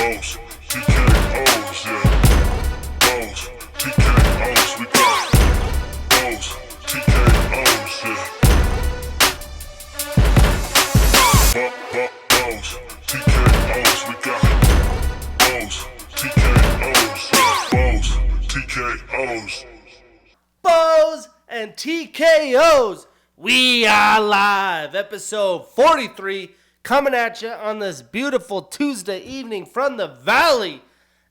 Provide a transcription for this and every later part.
Bows, TKOs, yeah. Bows, TKOs, we got bows, TKOs, yeah. Bows, TKOs, we got bows, TKOs, yeah. Bows, TKOs. Bows and TKOs, we are live. Episode 43 coming at you on this beautiful Tuesday evening from the Valley.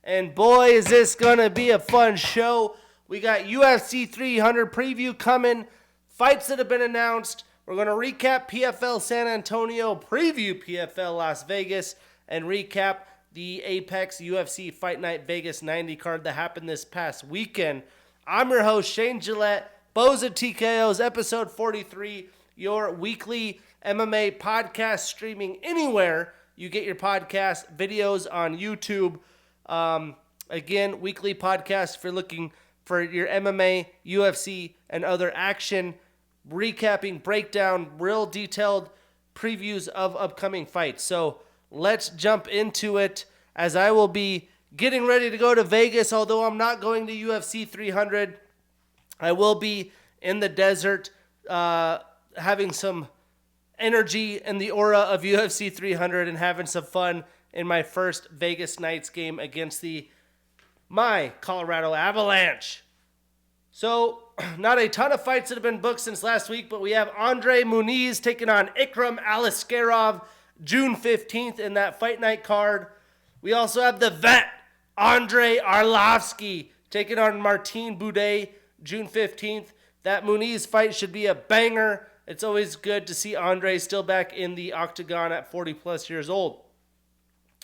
And boy, is this going to be a fun show. We got UFC 300 preview coming, fights that have been announced. We're going to recap PFL San Antonio, preview PFL Las Vegas, and recap the Apex UFC Fight Night Vegas 90 card that happened this past weekend. I'm your host, Shane Gillette, Bows and TKOs, episode 43, your weekly MMA podcast streaming anywhere you get your podcast, videos on YouTube. Again, weekly podcast if you're looking for your MMA, UFC, and other action, recapping, breakdown, real detailed previews of upcoming fights. So let's jump into it as I will be getting ready to go to Vegas, although I'm not going to UFC 300. I will be in the desert having some energy and the aura of UFC 300 and having some fun in my first Vegas Knights game against my Colorado Avalanche. So, not a ton of fights that have been booked since last week, but we have Andre Muniz taking on Ikram Aliskerov June 15th in that Fight Night card. We also have the vet, Andrei Arlovsky, taking on Martin Buday June 15th. That Muniz fight should be a banger. It's always good to see Andre still back in the octagon at 40-plus years old.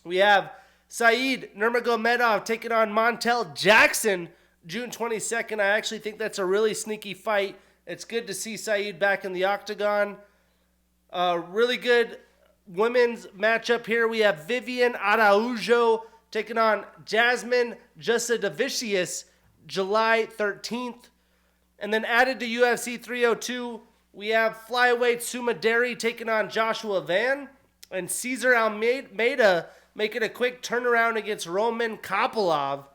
We have Said Nurmagomedov taking on Montel Jackson June 22nd. I actually think that's a really sneaky fight. It's good to see Said back in the octagon. Really good women's matchup here. We have Vivian Araujo taking on Jasmine Jasudavicius July 13th. And then added to UFC 302, we have flyweight Sumaderi taking on Joshua Van. And Cesar Almeida making a quick turnaround against Roman Kopylov.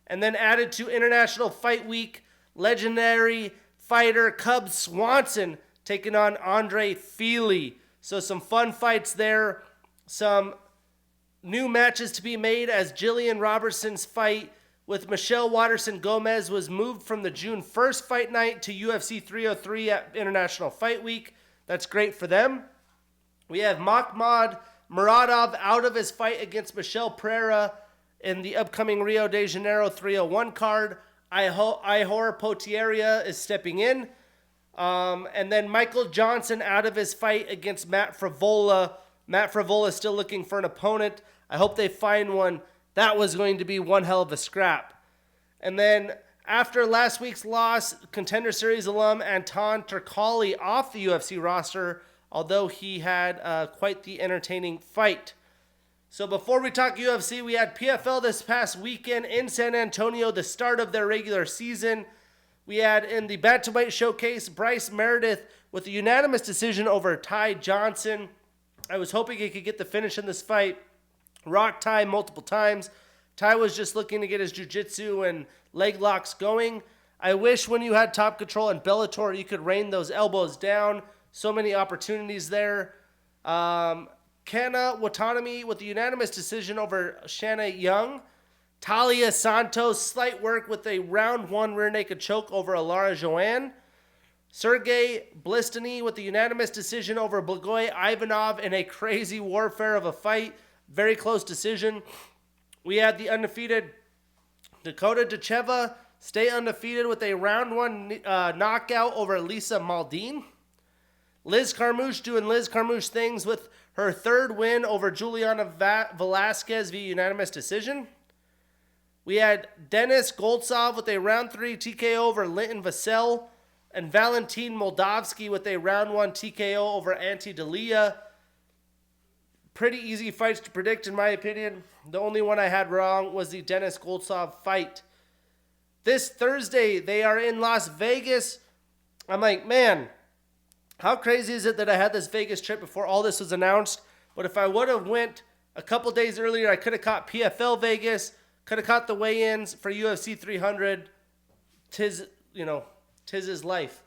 And then added to International Fight Week, legendary fighter Cub Swanson taking on Andre Fili. So some fun fights there. Some new matches to be made as Jillian Robertson's fight with Michelle Waterson Gomez was moved from the June 1st fight night to UFC 303 at International Fight Week. That's great for them. We have Makhmud Muradov out of his fight against Michelle Pereira in the upcoming Rio de Janeiro 301 card. Ihor Potieria is stepping in. And then Michael Johnson out of his fight against Matt Frivola. Matt Frivola is still looking for an opponent. I hope they find one. That was going to be one hell of a scrap. And then after last week's loss, Contender Series alum Anton Turkalj off the UFC roster, although he had quite the entertaining fight. So before we talk UFC, we had PFL this past weekend in San Antonio, the start of their regular season. We had in the Bantamweight Showcase, Bryce Meredith with a unanimous decision over Ty Johnson. I was hoping he could get the finish in this fight. Rocked Ty multiple times. Ty was just looking to get his jiu-jitsu and leg locks going. I wish when you had top control in Bellator, you could rain those elbows down. So many opportunities there. Kana Watanabe with a unanimous decision over Shanna Young. Talia Santos, slight work with a round one rear naked choke over Alara Joanne. Sergey Blistany with a unanimous decision over Blagoy Ivanov in a crazy warfare of a fight. Very close decision. We had the undefeated Dakota Dacheva stay undefeated with a round one knockout over Lisa Maldine. Liz Carmouche doing Liz Carmouche things with her third win over Juliana Velasquez via unanimous decision. We had Denis Goltsov with a round 3 TKO over Linton Vassell, and Valentin Moldavsky with a round 1 TKO over Ante Delia. Pretty easy fights to predict, in my opinion. The only one I had wrong was the Denis Goltsov fight. This Thursday, they are in Las Vegas. I'm like, man, how crazy is it that I had this Vegas trip before all this was announced? But if I would have went A couple days earlier, I could have caught PFL Vegas, could have caught the weigh-ins for UFC 300. Tis his life.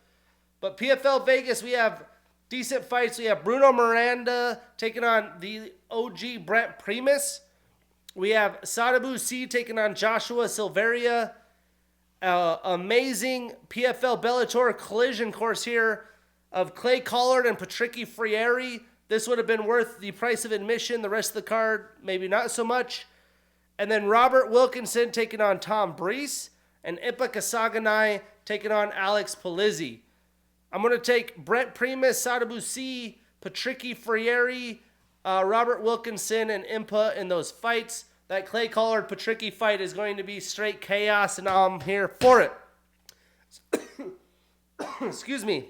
But PFL Vegas, we have decent fights. We have Bruno Miranda taking on the OG Brent Primus. We have Sadabu C taking on Joshua Silveria. Amazing PFL Bellator collision course here of Clay Collard and Patricky Freire. This would have been worth the price of admission. The rest of the card, maybe not so much. And then Robert Wilkinson taking on Tom Breese. And Impa Kasaganai taking on Alex Polizzi. I'm going to take Brent Primus, Sadabu C, Patricky Freire, Robert Wilkinson, and Impa in those fights. That Clay Collard Patricky fight is going to be straight chaos, and I'm here for it. Excuse me.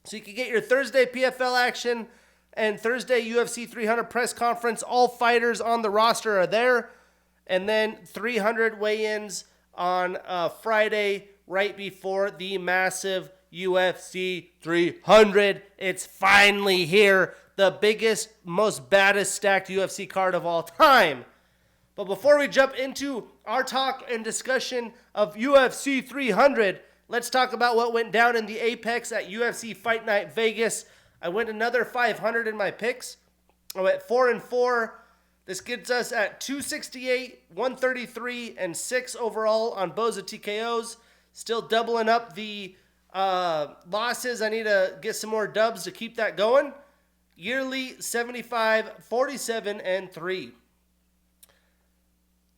So you can get your Thursday PFL action and Thursday UFC 300 press conference. All fighters on the roster are there. And then 300 weigh-ins on Friday right before the massive UFC 300. It's finally here. The biggest, most baddest stacked UFC card of all time. But before we jump into our talk and discussion of UFC 300, let's talk about what went down in the Apex at UFC Fight Night Vegas. I went another 500 in my picks. I went 4-4. This gets us at 268, 133, and 6 overall on bows and TKOs. Still doubling up the losses. I need to get some more dubs to keep that going. Yearly 75, 47, and 3.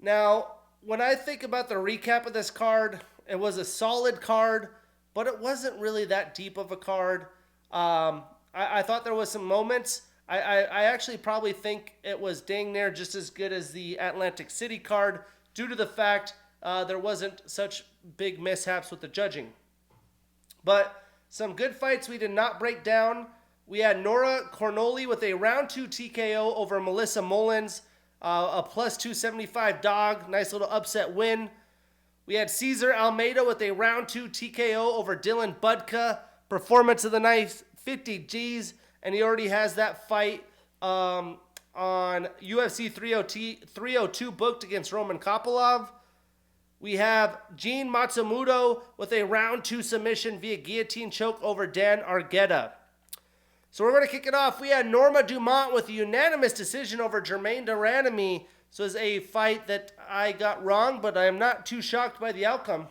Now, when I think about the recap of this card, it was a solid card, but it wasn't really that deep of a card. I thought there was some moments. I actually probably think it was dang near just as good as the Atlantic City card due to the fact there wasn't such big mishaps with the judging. But some good fights we did not break down. We had Nora Cornoli with a round 2 TKO over Melissa Mullins, a plus 275 dog, nice little upset win. We had Cesar Almeida with a round 2 TKO over Dylan Budka, performance of the night, 50 G's. And he already has that fight on UFC 302 booked against Roman Kopylov. We have Gene Matsumoto with a round 2 submission via guillotine choke over Dan Argueta. So we're going to kick it off. We had Norma Dumont with a unanimous decision over Jermaine Duranami. So it's a fight that I got wrong, but I am not too shocked by the outcome.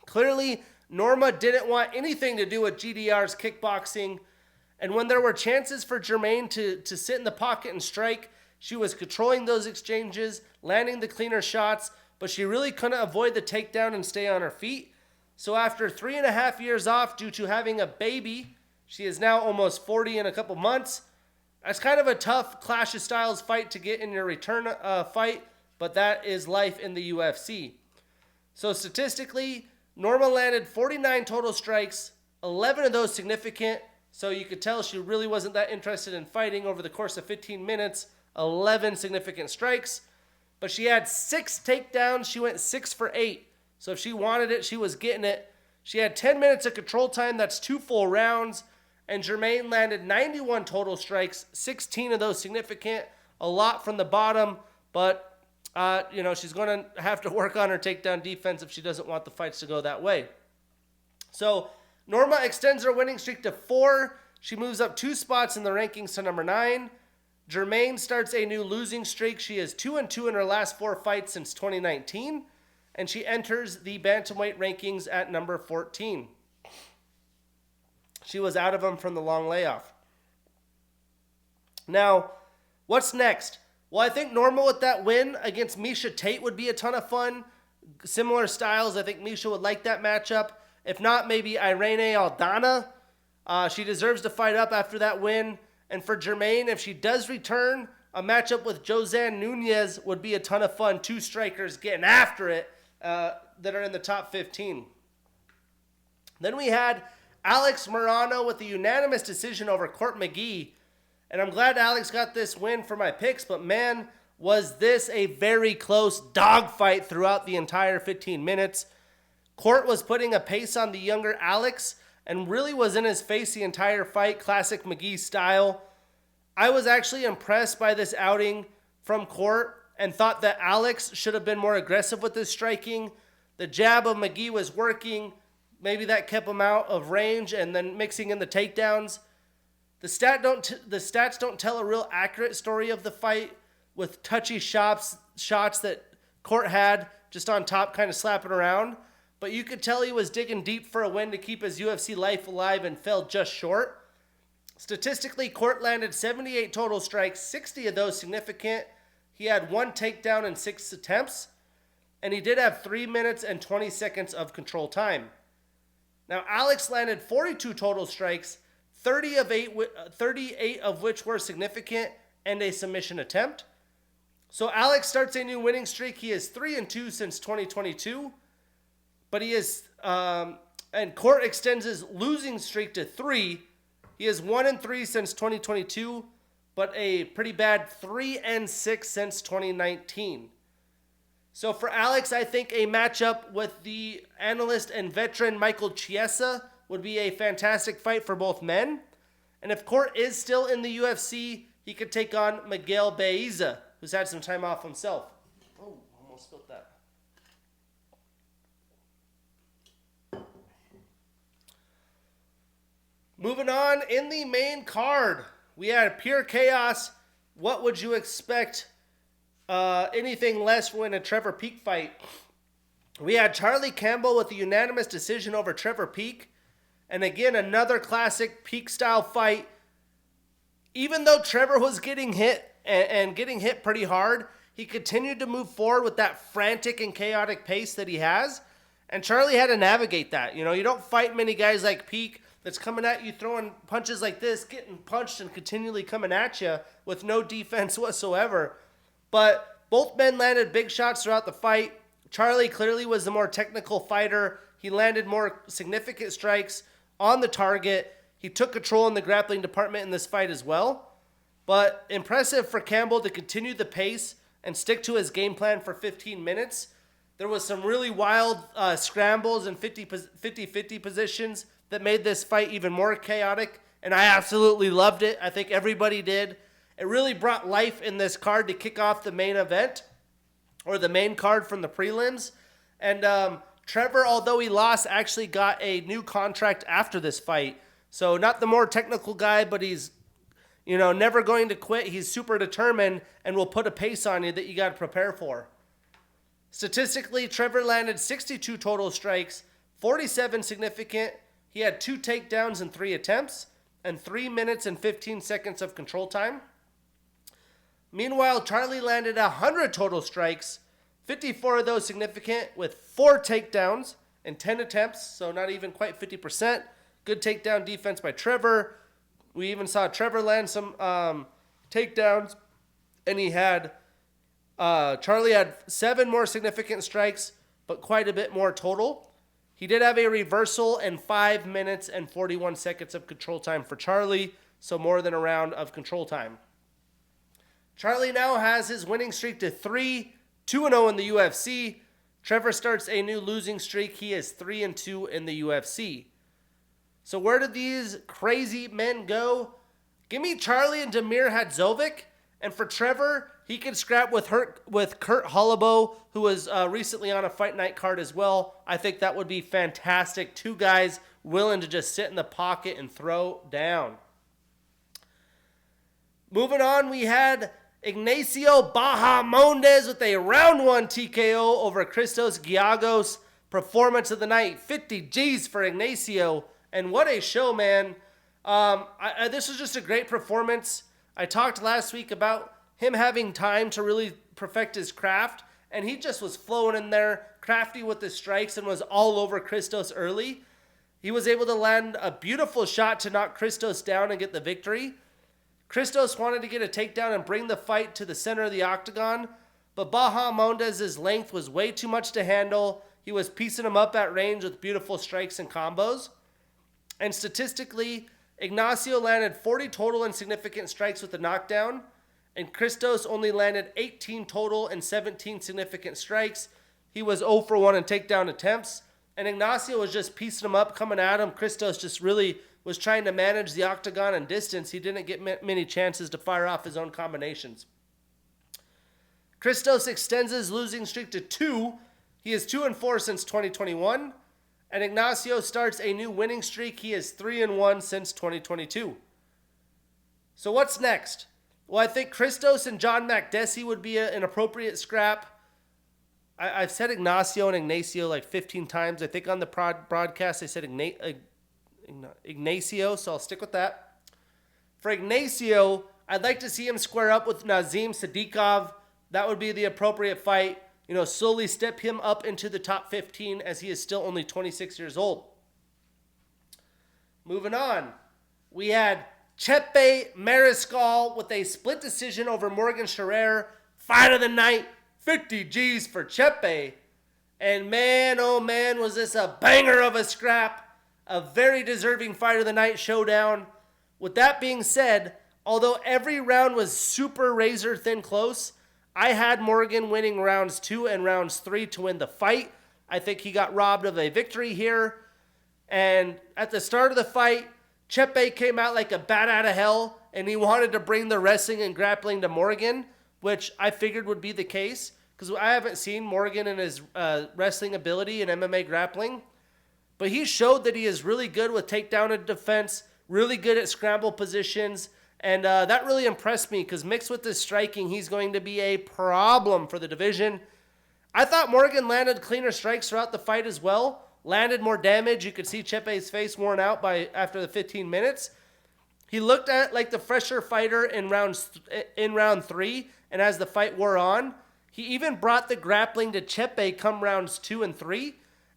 Clearly, Norma didn't want anything to do with GDR's kickboxing. And when there were chances for Jermaine to sit in the pocket and strike, she was controlling those exchanges, landing the cleaner shots, but she really couldn't avoid the takedown and stay on her feet. So after 3.5 years off due to having a baby, she is now almost 40 in a couple months. That's kind of a tough Clash of Styles fight to get in your return fight, but that is life in the UFC. So statistically, Norma landed 49 total strikes, 11 of those significant. So you could tell she really wasn't that interested in fighting over the course of 15 minutes, 11 significant strikes. But she had 6 takedowns. She went 6 for 8. So if she wanted it, she was getting it. She had 10 minutes of control time. That's 2 full rounds. And Jermaine landed 91 total strikes, 16 of those significant, a lot from the bottom. But, she's going to have to work on her takedown defense if she doesn't want the fights to go that way. So Norma extends her winning streak to 4. She moves up 2 spots in the rankings to number 9. Jermaine starts a new losing streak. She is 2-2 in her last 4 fights since 2019. And she enters the bantamweight rankings at number 14. She was out of them from the long layoff. Now, what's next? Well, I think Norma with that win against Miesha Tate would be a ton of fun. Similar styles. I think Miesha would like that matchup. If not, maybe Irene Aldana. She deserves to fight up after that win. And for Jermaine, if she does return, a matchup with Josanne Nunez would be a ton of fun. 2 strikers getting after it that are in the top 15. Then we had Alex Morano with a unanimous decision over Court McGee. And I'm glad Alex got this win for my picks, but man, was this a very close dogfight throughout the entire 15 minutes. Court was putting a pace on the younger Alex and really was in his face the entire fight, classic McGee style. I was actually impressed by this outing from Court and thought that Alex should have been more aggressive with his striking. The jab of McGee was working. Maybe that kept him out of range, and then mixing in the takedowns. The stats don't tell a real accurate story of the fight, with touchy shots that Court had just on top, kind of slapping around. But you could tell he was digging deep for a win to keep his UFC life alive and fell just short. Statistically, Court landed 78 total strikes, 60 of those significant. He had 1 takedown in 6 attempts, and he did have 3 minutes and 20 seconds of control time. Now, Alex landed 42 total strikes, 38 of which were significant, and a submission attempt. So Alex starts a new winning streak. He is 3-2 since 2022, but he is, and Court extends his losing streak to 3. He is 1-3 since 2022, but a pretty bad 3-6 since 2019. So for Alex, I think a matchup with the analyst and veteran Michael Chiesa would be a fantastic fight for both men. And if Court is still in the UFC, he could take on Miguel Baeza, who's had some time off himself. Oh, almost spilled that. Moving on, in the main card, we had pure chaos. What would you expect? Anything less when a Trevor Peek fight? We had Charlie Campbell with a unanimous decision over Trevor Peek. And again, another classic Peek-style fight. Even though Trevor was getting hit and getting hit pretty hard, he continued to move forward with that frantic and chaotic pace that he has. And Charlie had to navigate that. You know, you don't fight many guys like Peek that's coming at you, throwing punches like this, getting punched and continually coming at you with no defense whatsoever. But both men landed big shots throughout the fight. Charlie clearly was the more technical fighter. He landed more significant strikes on the target. He took control in the grappling department in this fight as well. But impressive for Campbell to continue the pace and stick to his game plan for 15 minutes. There was some really wild scrambles and 50-50 positions that made this fight even more chaotic, and I absolutely loved it. I think everybody did. It really brought life in this card to kick off the main event, or the main card from the prelims. And Trevor, although he lost, actually got a new contract after this fight. So not the more technical guy, but he's, never going to quit. He's super determined and will put a pace on you that you got to prepare for. Statistically, Trevor landed 62 total strikes, 47 significant. He had 2 takedowns in 3 attempts, and 3 minutes and 15 seconds of control time. Meanwhile, Charlie landed 100 total strikes, 54 of those significant, with 4 takedowns and 10 attempts, so not even quite 50%. Good takedown defense by Trevor. We even saw Trevor land some takedowns, and Charlie had 7 more significant strikes, but quite a bit more total. He did have a reversal and 5 minutes and 41 seconds of control time for Charlie, so more than a round of control time. Charlie now has his winning streak to 3, 2-0 in the UFC. Trevor starts a new losing streak. He is 3-2 in the UFC. So where did these crazy men go? Give me Charlie and Damir Hadzovic. And for Trevor, he can scrap with Kurt Holloway, who was recently on a Fight Night card as well. I think that would be fantastic. 2 guys willing to just sit in the pocket and throw down. Moving on, we had Ignacio Bahamondes with a round 1 TKO over Christos Giagos. Performance of the night, 50 G's for Ignacio. And what a show, man. This was just a great performance. I talked last week about him having time to really perfect his craft, and he just was flowing in there, crafty with his strikes, and was all over Christos early. He was able to land a beautiful shot to knock Christos down and get the victory. Christos wanted to get a takedown and bring the fight to the center of the octagon, but Bahamondes' length was way too much to handle. He was piecing him up at range with beautiful strikes and combos. And statistically, Ignacio landed 40 total and significant strikes with a knockdown, and Christos only landed 18 total and 17 significant strikes. He was 0 for 1 in takedown attempts, and Ignacio was just piecing him up, coming at him. Christos just really was trying to manage the octagon and distance, he didn't get many chances to fire off his own combinations. Christos extends his losing streak to 2. He is 2-4 since 2021. And Ignacio starts a new winning streak. He is 3-1 since 2022. So what's next? Well, I think Christos and John Makdessi would be an appropriate scrap. I've said Ignacio and Ignacio like 15 times. I think on the broadcast I said Ignacio, so I'll stick with that. For Ignacio, I'd like to see him square up with Nazim Sadikov. That would be the appropriate fight. Slowly step him up into the top 15 as he is still only 26 years old. Moving on, we had Chepe Mariscal with a split decision over Morgan Scherer. Fight of the night, 50 G's for Chepe. And man, oh man, was this a banger of a scrap. A very deserving fight of the night showdown. With that being said, although every round was super razor thin close, I had Morgan winning rounds 2 and rounds 3 to win the fight. I think he got robbed of a victory here. And at the start of the fight, Chepe came out like a bat out of hell, and he wanted to bring the wrestling and grappling to Morgan, which I figured would be the case, because I haven't seen Morgan and his wrestling ability in MMA grappling. But he showed that he is really good with takedown and defense, really good at scramble positions, and that really impressed me because mixed with his striking, he's going to be a problem for the division. I thought Morgan landed cleaner strikes throughout the fight as well. Landed more damage. You could see Chepe's face worn out after the 15 minutes. He looked at like the fresher fighter in round 3, and as the fight wore on, he even brought the grappling to Chepe come rounds 2 and 3.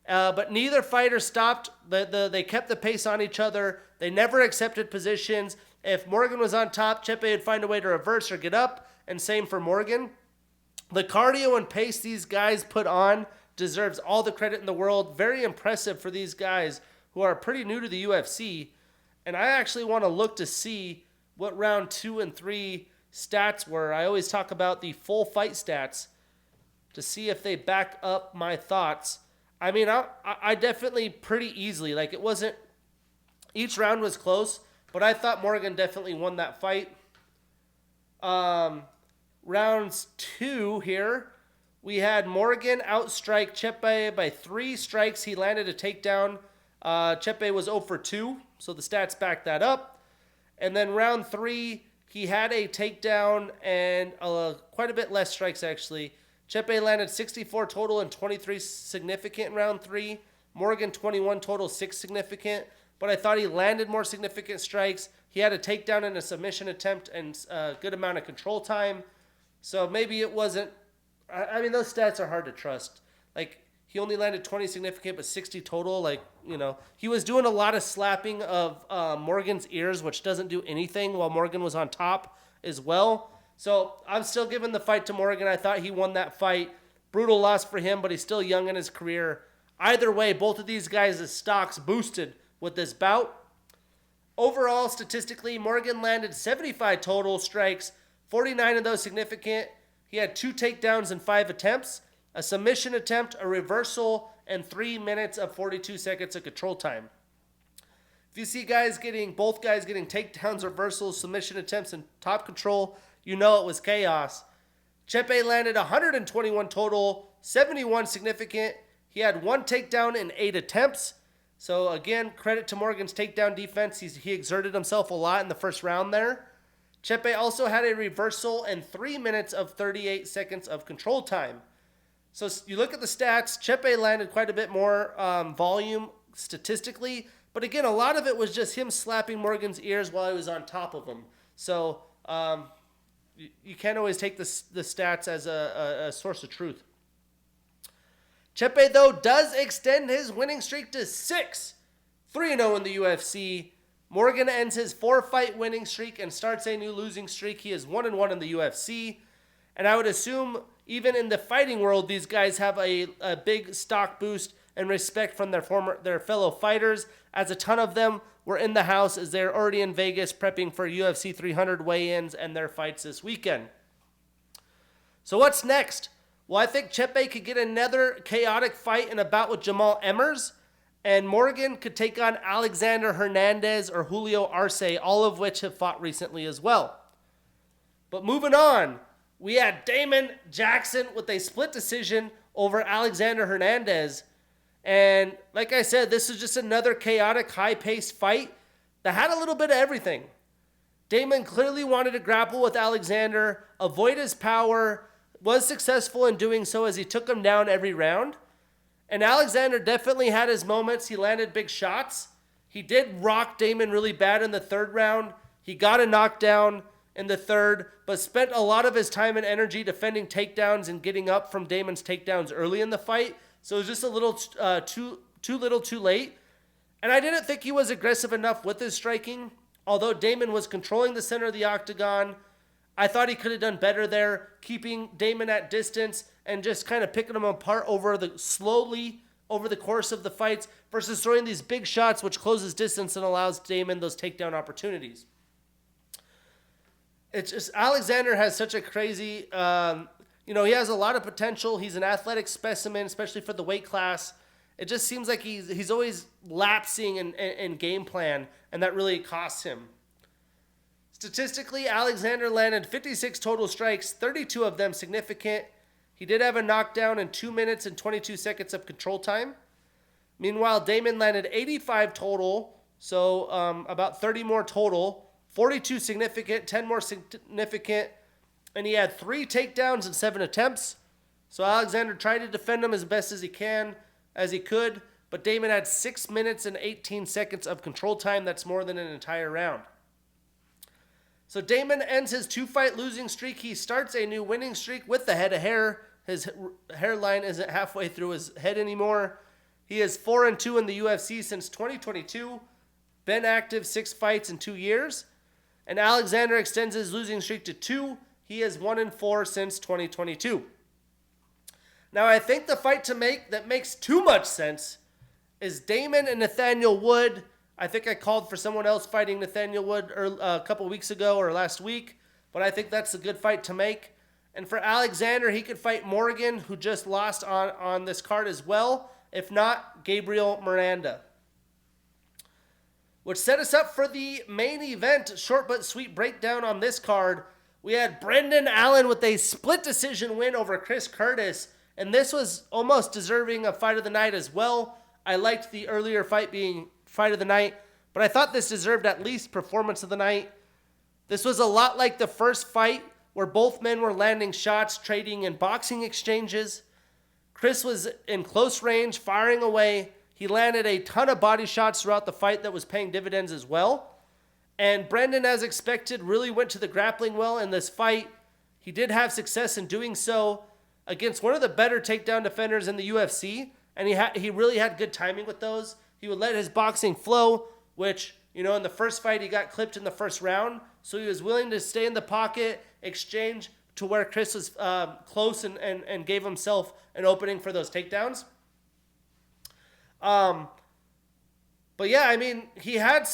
But neither fighter stopped. They kept the pace on each other. They never accepted positions. If Morgan was on top, Chepe would find a way to reverse or get up, and same for Morgan. The cardio and pace these guys put on deserves all the credit in the world. Very impressive for these guys who are pretty new to the UFC. And I actually want to look to see what round 2 and 3 stats were. I always talk about the full fight stats to see if they back up my thoughts. I mean, I definitely pretty easily, like it wasn't, each round was close, but I thought Morgan definitely won that fight. Rounds 2 here, we had Morgan outstrike Chepe by 3 strikes. He landed a takedown. Chepe was 0 for 2, so the stats back that up. And then round 3, he had a takedown and quite a bit less strikes actually. Chepe landed 64 total and 23 significant in round 3. Morgan 21 total, 6 significant. But I thought he landed more significant strikes. He had a takedown and a submission attempt and a good amount of control time. So maybe it wasn't... I mean, those stats are hard to trust. Like, he only landed 20 significant but 60 total. Like, he was doing a lot of slapping of Morgan's ears, which doesn't do anything while Morgan was on top as well. So I'm still giving the fight to Morgan. I thought he won that fight. Brutal loss for him, but he's still young in his career. Either way, both of these guys' stocks boosted with this bout. Overall, statistically, Morgan landed 75 total strikes, 49 of those significant. He had 2 takedowns and 5 attempts, a submission attempt, a reversal, and 3 minutes of 42 seconds of control time. If you see both guys getting takedowns, reversals, submission attempts, and top control, you know it was chaos. Chepe landed 121 total, 71 significant. He had 1 takedown and 8 attempts. So again, credit to Morgan's takedown defense. He exerted himself a lot in the first round there. Chepe also had a reversal and 3 minutes of 38 seconds of control time. So you look at the stats, Chepe landed quite a bit more volume statistically. But again, a lot of it was just him slapping Morgan's ears while he was on top of him. So you can't always take the stats as a source of truth. Chepe, though, does extend his winning streak to 6. 3-0 in the UFC. Morgan ends his 4-fight winning streak and starts a new losing streak. He is 1-1 in the UFC. And I would assume even in the fighting world, these guys have a big stock boost and respect from their fellow fighters, as a ton of them were in the house as they're already in Vegas prepping for UFC 300 weigh-ins and their fights this weekend. So what's next? Well, I think Chepe could get another chaotic fight in a bout with Jamal Emmers. And Morgan could take on Alexander Hernandez or Julio Arce, all of which have fought recently as well. But moving on, we had Damon Jackson with a split decision over Alexander Hernandez. And like I said, this is just another chaotic, high-paced fight that had a little bit of everything. Damon clearly wanted to grapple with Alexander, avoid his power, was successful in doing so as he took him down every round. And Alexander definitely had his moments. He landed big shots. He did rock Damon really bad in the third round. He got a knockdown in the third, but spent a lot of his time and energy defending takedowns and getting up from Damon's takedowns early in the fight. So it was just a little too late. And I didn't think he was aggressive enough with his striking. Although Damon was controlling the center of the octagon, I thought he could have done better there, keeping Damon at distance and just kind of picking him apart slowly over the course of the fights versus throwing these big shots, which closes distance and allows Damon those takedown opportunities. It's just Alexander has such a crazy, he has a lot of potential. He's an athletic specimen, especially for the weight class. It just seems like he's always lapsing in game plan, and that really costs him. Statistically, Alexander landed 56 total strikes, 32 of them significant. He did have a knockdown in 2 minutes and 22 seconds of control time. Meanwhile, Damon landed 85 total, so about 30 more total, 42 significant, 10 more significant, and he had 3 takedowns and 7 attempts. So Alexander tried to defend him as best as he could, but Damon had 6 minutes and 18 seconds of control time. That's more than an entire round. So Damon ends his 2-fight losing streak. He starts a new winning streak with the head of hair. His hairline isn't halfway through his head anymore. He is 4-2 in the UFC since 2022. Been active 6 fights in 2 years. And Alexander extends his losing streak to 2. He is 1-4 since 2022. Now, I think the fight to make that makes too much sense is Damon and Nathaniel Wood. I think I called for someone else fighting Nathaniel Wood a couple weeks ago or last week, but I think that's a good fight to make. And for Alexander, he could fight Morgan, who just lost on this card as well. If not, Gabriel Miranda. Which set us up for the main event, short but sweet breakdown on this card. We had Brendan Allen with a split decision win over Chris Curtis, and this was almost deserving of fight of the night as well. I liked the earlier fight being fight of the night, but I thought this deserved at least performance of the night. This was a lot like the first fight where both men were landing shots, trading, and boxing exchanges. Chris was in close range, firing away. He landed a ton of body shots throughout the fight that was paying dividends as well. And Brendan, as expected, really went to the grappling well in this fight. He did have success in doing so against one of the better takedown defenders in the UFC, and he really had good timing with those. He would let his boxing flow, which, in the first fight, he got clipped in the first round. So he was willing to stay in the pocket, exchange to where Chris was close and gave himself an opening for those takedowns. But yeah, I mean, he had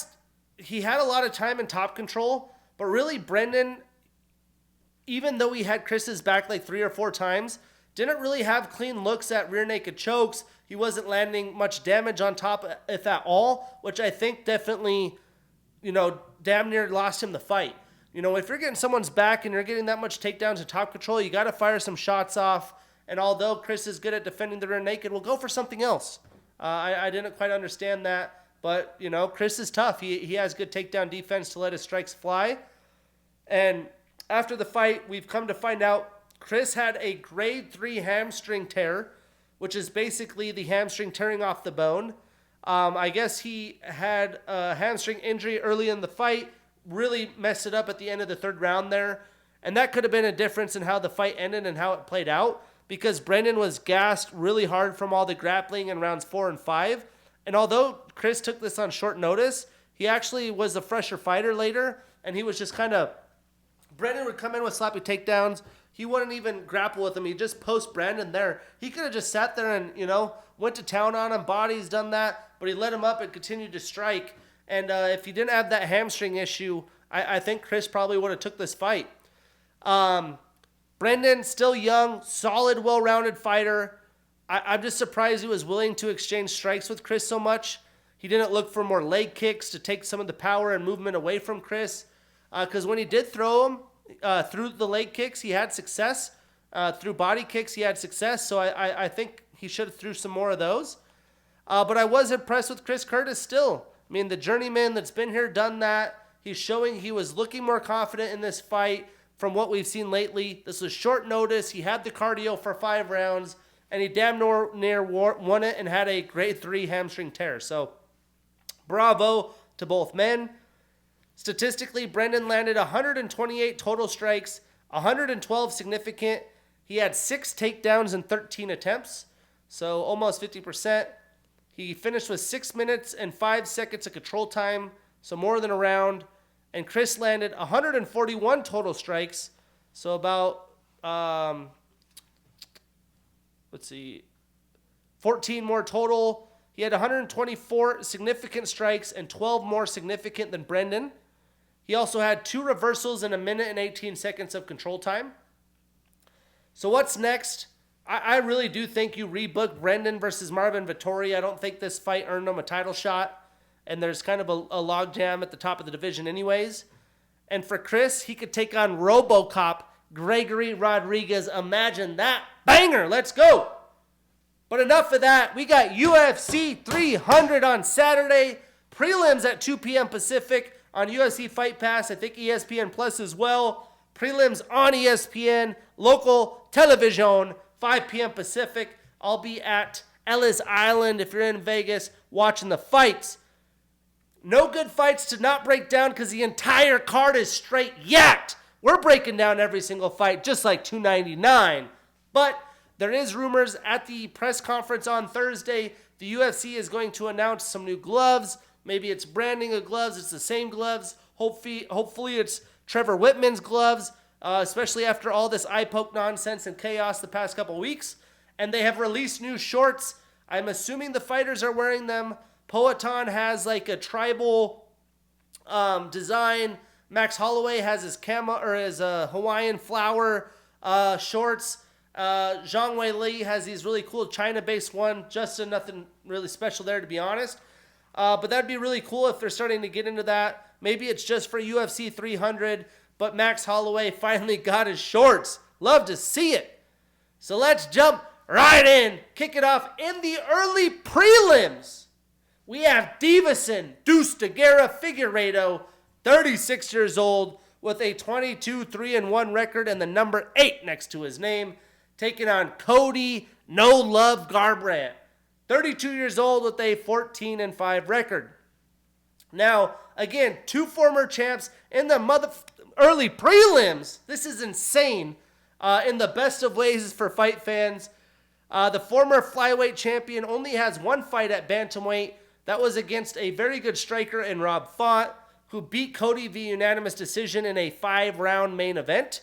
a lot of time in top control, but really Brendan, even though he had Chris's back like 3 or 4 times, didn't really have clean looks at rear naked chokes. He wasn't landing much damage on top, if at all, which I think definitely, damn near lost him the fight. If you're getting someone's back and you're getting that much takedowns and top control, you got to fire some shots off. And although Chris is good at defending the rear naked, we'll go for something else. I didn't quite understand that, but, Chris is tough. He has good takedown defense to let his strikes fly. And after the fight, we've come to find out Chris had a grade 3 hamstring tear, which is basically the hamstring tearing off the bone. I guess he had a hamstring injury early in the fight, really messed it up at the end of the third round there. And that could have been a difference in how the fight ended and how it played out, because Brendan was gassed really hard from all the grappling in rounds 4 and 5. And although Chris took this on short notice, he actually was a fresher fighter later, and he was just Brendan would come in with sloppy takedowns. He wouldn't even grapple with him. He'd just post Brandon there. He could have just sat there and, went to town on him. Body's done that, but he let him up and continued to strike. And if he didn't have that hamstring issue, I think Chris probably would have took this fight. Brendan, still young, solid, well-rounded fighter. I'm just surprised he was willing to exchange strikes with Chris so much. He didn't look for more leg kicks to take some of the power and movement away from Chris. Because when he did throw him through the leg kicks, he had success. Through body kicks, he had success. So I think he should have threw some more of those. But I was impressed with Chris Curtis still. I mean, the journeyman that's been here, done that. He's showing he was looking more confident in this fight from what we've seen lately. This was short notice. He had the cardio for 5 rounds, and he damn near won it and had a grade 3 hamstring tear. So bravo to both men. Statistically, Brendan landed 128 total strikes, 112 significant. He had 6 takedowns in 13 attempts, so almost 50%. He finished with 6 minutes and 5 seconds of control time, so more than a round. And Chris landed 141 total strikes, so about, 14 more total. He had 124 significant strikes and 12 more significant than Brendan. He also had 2 reversals in 1 minute and 18 seconds of control time. So what's next? I really do think you rebook Brendan versus Marvin Vettori. I don't think this fight earned him a title shot. And there's kind of a logjam at the top of the division anyways. And for Chris, he could take on RoboCop Gregory Rodriguez. Imagine that. Banger. Let's go. But enough of that. We got UFC 300 on Saturday. Prelims at 2 p.m. Pacific on UFC Fight Pass. I think ESPN Plus as well. Prelims on ESPN. Local television. 5 p.m. Pacific. I'll be at Ellis Island if you're in Vegas watching the fights. No good fights to not break down because the entire card is straight yacked. We're breaking down every single fight just like 299. But there is rumors at the press conference on Thursday the UFC is going to announce some new gloves. Maybe it's branding of gloves. It's the same gloves. Hopefully it's Trevor Whitman's gloves. Especially after all this eye poke nonsense and chaos the past couple weeks. And they have released new shorts. I'm assuming the fighters are wearing them. Poatan has like a tribal design. Max Holloway has his his Hawaiian flower shorts. Zhang Wei Li has these really cool China-based one. Justin, nothing really special there to be honest. But that'd be really cool if they're starting to get into that. Maybe it's just for UFC 300. But Max Holloway finally got his shorts. Love to see it. So let's jump right in. Kick it off in the early prelims. We have Davison Deuce DeGuerra Figueiredo, 36 years old, with a 22-3-1 record and the number 8 next to his name, taking on Cody No Love Garbrandt, 32 years old with a 14-5 record. Now, again, 2 former champs in the early prelims. This is insane. In the best of ways for fight fans. The former flyweight champion only has 1 fight at bantamweight. That was against a very good striker in Rob Font, who beat Cody via unanimous decision in a 5-round main event.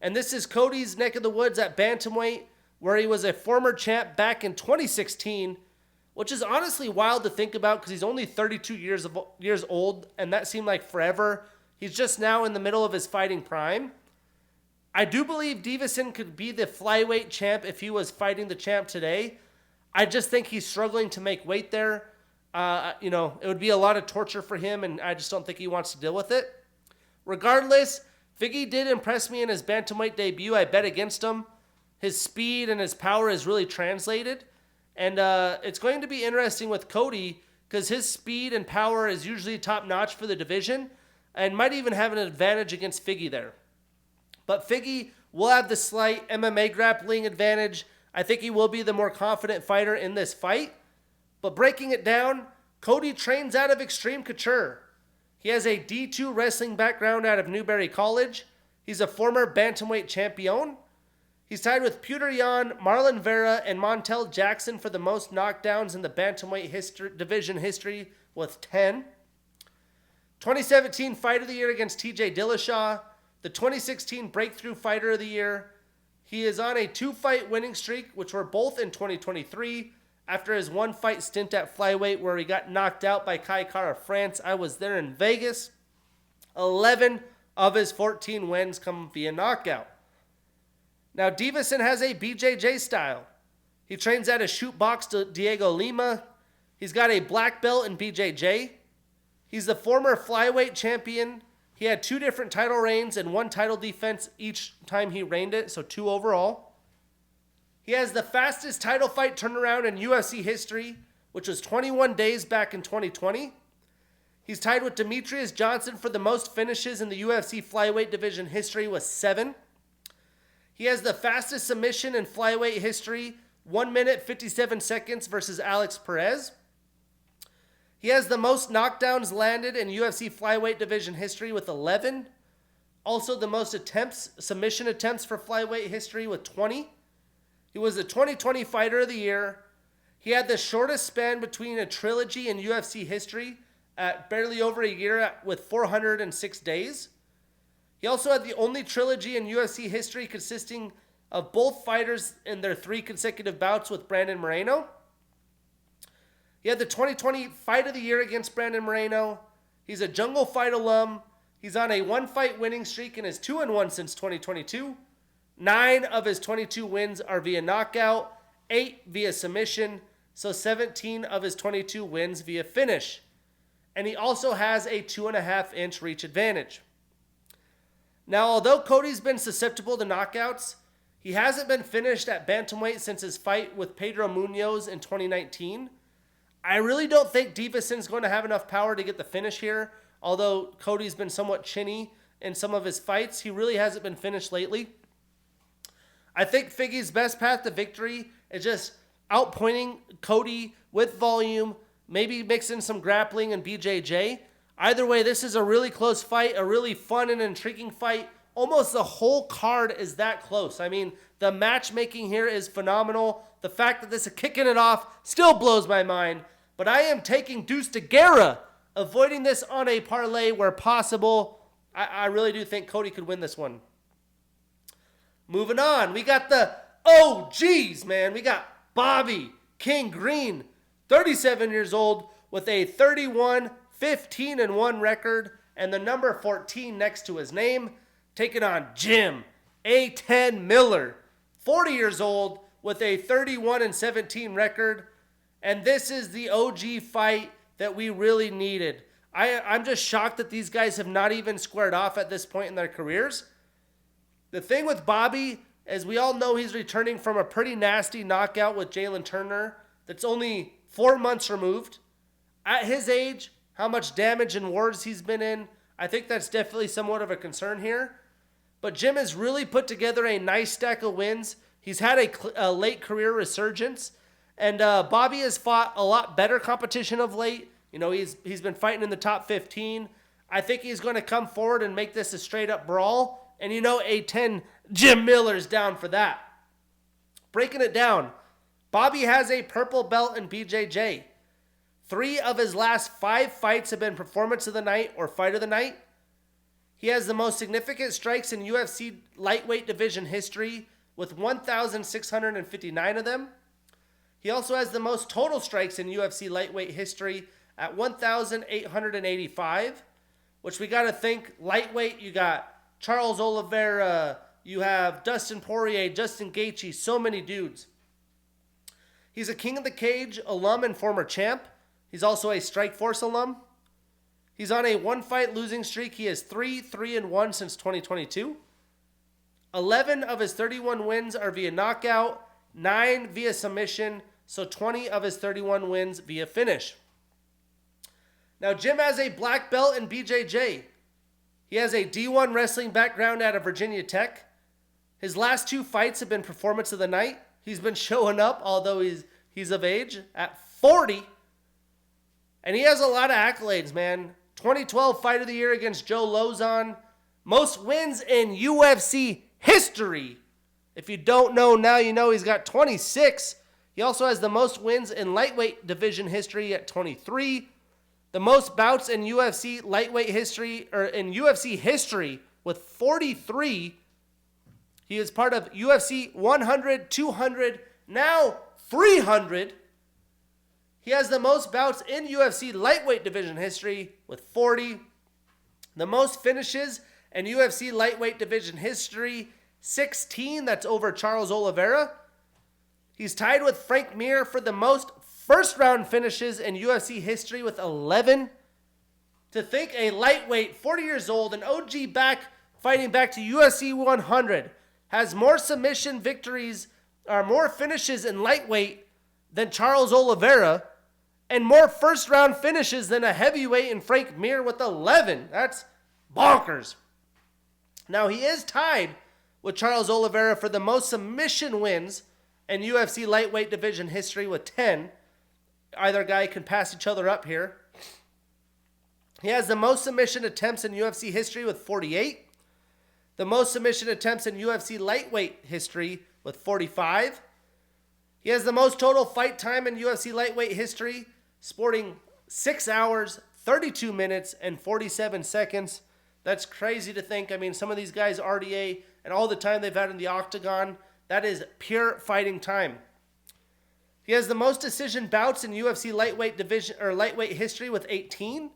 And this is Cody's neck of the woods at bantamweight, where he was a former champ back in 2016, which is honestly wild to think about because he's only 32 years old, and that seemed like forever. He's just now in the middle of his fighting prime. I do believe Davison could be the flyweight champ if he was fighting the champ today. I just think he's struggling to make weight there. It would be a lot of torture for him, and I just don't think he wants to deal with it. Regardless, Figgy did impress me in his bantamweight debut. I bet against him. His speed and his power is really translated. And it's going to be interesting with Cody because his speed and power is usually top-notch for the division and might even have an advantage against Figgy there. But Figgy will have the slight MMA grappling advantage. I think he will be the more confident fighter in this fight. But breaking it down, Cody trains out of Extreme Couture. He has a D2 wrestling background out of Newberry College. He's a former bantamweight champion. He's tied with Petr Yan, Marlon Vera, and Montel Jackson for the most knockdowns in the bantamweight division history with 10. 2017 Fight of the Year against TJ Dillashaw. The 2016 Breakthrough Fighter of the Year. He is on a 2-fight winning streak, which were both in 2023. After his 1-fight stint at flyweight where he got knocked out by Kai Kara France. I was there in Vegas. 11 of his 14 wins come via knockout. Now, Davison has a BJJ style. He trains at a shoot box to Diego Lima. He's got a black belt in BJJ. He's the former flyweight champion. He had 2 different title reigns and 1 title defense each time he reigned it, so 2 overall. He has the fastest title fight turnaround in UFC history, which was 21 days back in 2020. He's tied with Demetrius Johnson for the most finishes in the UFC flyweight division history with 7. He has the fastest submission in flyweight history, 1 minute 57 seconds versus Alex Perez. He has the most knockdowns landed in UFC flyweight division history with 11. Also the most submission attempts for flyweight history with 20. He was the 2020 Fighter of the Year. He had the shortest span between a trilogy in UFC history at barely over a year with 406 days. He also had the only trilogy in UFC history consisting of both fighters in their 3 consecutive bouts with Brandon Moreno. He had the 2020 Fight of the Year against Brandon Moreno. He's a Jungle Fight alum. He's on a 1-fight winning streak and is 2-1 since 2022. 9 of his 22 wins are via knockout, 8 via submission, so 17 of his 22 wins via finish. And he also has a 2.5-inch reach advantage. Now, although Cody's been susceptible to knockouts, he hasn't been finished at bantamweight since his fight with Pedro Munoz in 2019. I really don't think Devison's going to have enough power to get the finish here. Although Cody's been somewhat chinny in some of his fights, he really hasn't been finished lately. I think Figgy's best path to victory is just outpointing Cody with volume, maybe mix in some grappling and BJJ. Either way, this is a really close fight, a really fun and intriguing fight. Almost the whole card is that close. I mean, the matchmaking here is phenomenal. The fact that this is kicking it off still blows my mind. But I am taking Deuce de Guerra, avoiding this on a parlay where possible. I really do think Cody could win this one. Moving on, we got the OGs, man. We got Bobby King Green, 37 years old, with a 31-15-1 record and the number 14 next to his name, taking on Jim A10 Miller, 40 years old, with a 31-17 record. And this is the OG fight that we really needed. I'm just shocked that these guys have not even squared off at this point in their careers. The thing with Bobby, as we all know, he's returning from a pretty nasty knockout with Jalen Turner that's only 4 months removed. At his age, how much damage and wars he's been in, I think that's definitely somewhat of a concern here. But Jim has really put together a nice stack of wins. He's had a late career resurgence. And Bobby has fought a lot better competition of late. You know, he's been fighting in the top 15. I think he's going to come forward and make this a straight-up brawl. And you know, A10 Jim Miller's down for that. Breaking it down, Bobby has a purple belt in BJJ. 3 of his last 5 fights have been Performance of the Night or Fight of the Night. He has the most significant strikes in UFC lightweight division history with 1,659 of them. He also has the most total strikes in UFC lightweight history at 1,885, which we got to think lightweight. You got Charles Oliveira, you have Dustin Poirier, Justin Gaethje, so many dudes. He's a King of the Cage alum and former champ. He's also a Strikeforce alum. He's on a 1-fight losing streak. He is 3-1 since 2022. 11 of his 31 wins are via knockout, 9 via submission, so 20 of his 31 wins via finish. Now, Jim has a black belt in BJJ. He has a D1 wrestling background out of Virginia Tech. His last 2 fights have been Performance of the Night. He's been showing up, although he's of age, at 40. And he has a lot of accolades, man. 2012 Fight of the Year against Joe Lozon. Most wins in UFC history. If you don't know now, you know he's got 26. He also has the most wins in lightweight division history at 23. The most bouts in UFC lightweight history, or in UFC history, with 43. He is part of UFC 100, 200, now 300. He has the most bouts in UFC lightweight division history with 40. The most finishes in UFC lightweight division history, 16. That's over Charles Oliveira. He's tied with Frank Mir for the most first-round finishes in UFC history with 11. To think a lightweight, 40 years old, an OG fighting back to UFC 100, has more submission victories or more finishes in lightweight than Charles Oliveira, and more first-round finishes than a heavyweight in Frank Mir with 11. That's bonkers. Now, he is tied with Charles Oliveira for the most submission wins in UFC lightweight division history with 10. Either guy can pass each other up here. He has the most submission attempts in UFC history with 48. The most submission attempts in UFC lightweight history with 45. He has the most total fight time in UFC lightweight history, sporting 6 hours, 32 minutes, and 47 seconds. That's crazy to think. I mean, some of these guys, RDA, and all the time they've had in the octagon, that is pure fighting time. He has the most decision bouts in UFC lightweight division or lightweight history with 18.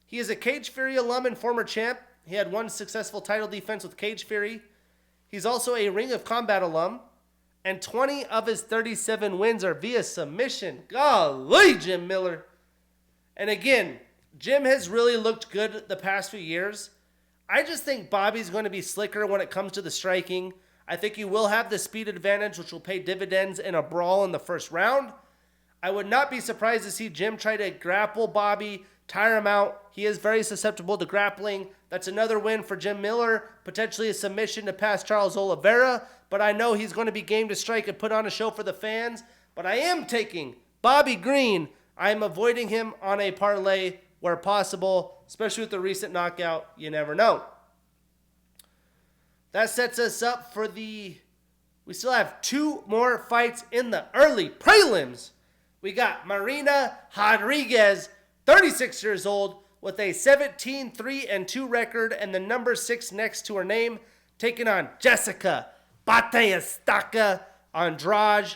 He is a Cage Fury alum and former champ. He had one successful title defense with Cage Fury. He's also a Ring of Combat alum. And 20 of his 37 wins are via submission. Golly, Jim Miller. And again, Jim has really looked good the past few years. I just think Bobby's going to be slicker when it comes to the striking. I think he will have the speed advantage, which will pay dividends in a brawl in the first round. I would not be surprised to see Jim try to grapple Bobby, tire him out. He is very susceptible to grappling. That's another win for Jim Miller, potentially a submission to pass Charles Oliveira, but I know he's going to be game to strike and put on a show for the fans. But I am taking Bobby Green. I am avoiding him on a parlay where possible, especially with the recent knockout. You never know. That sets us up for we still have 2 more fights in the early prelims. We got Marina Rodriguez, 36 years old, with a 17-3-2 record and the number 6 next to her name, taking on Jessica Batistaca Andrade,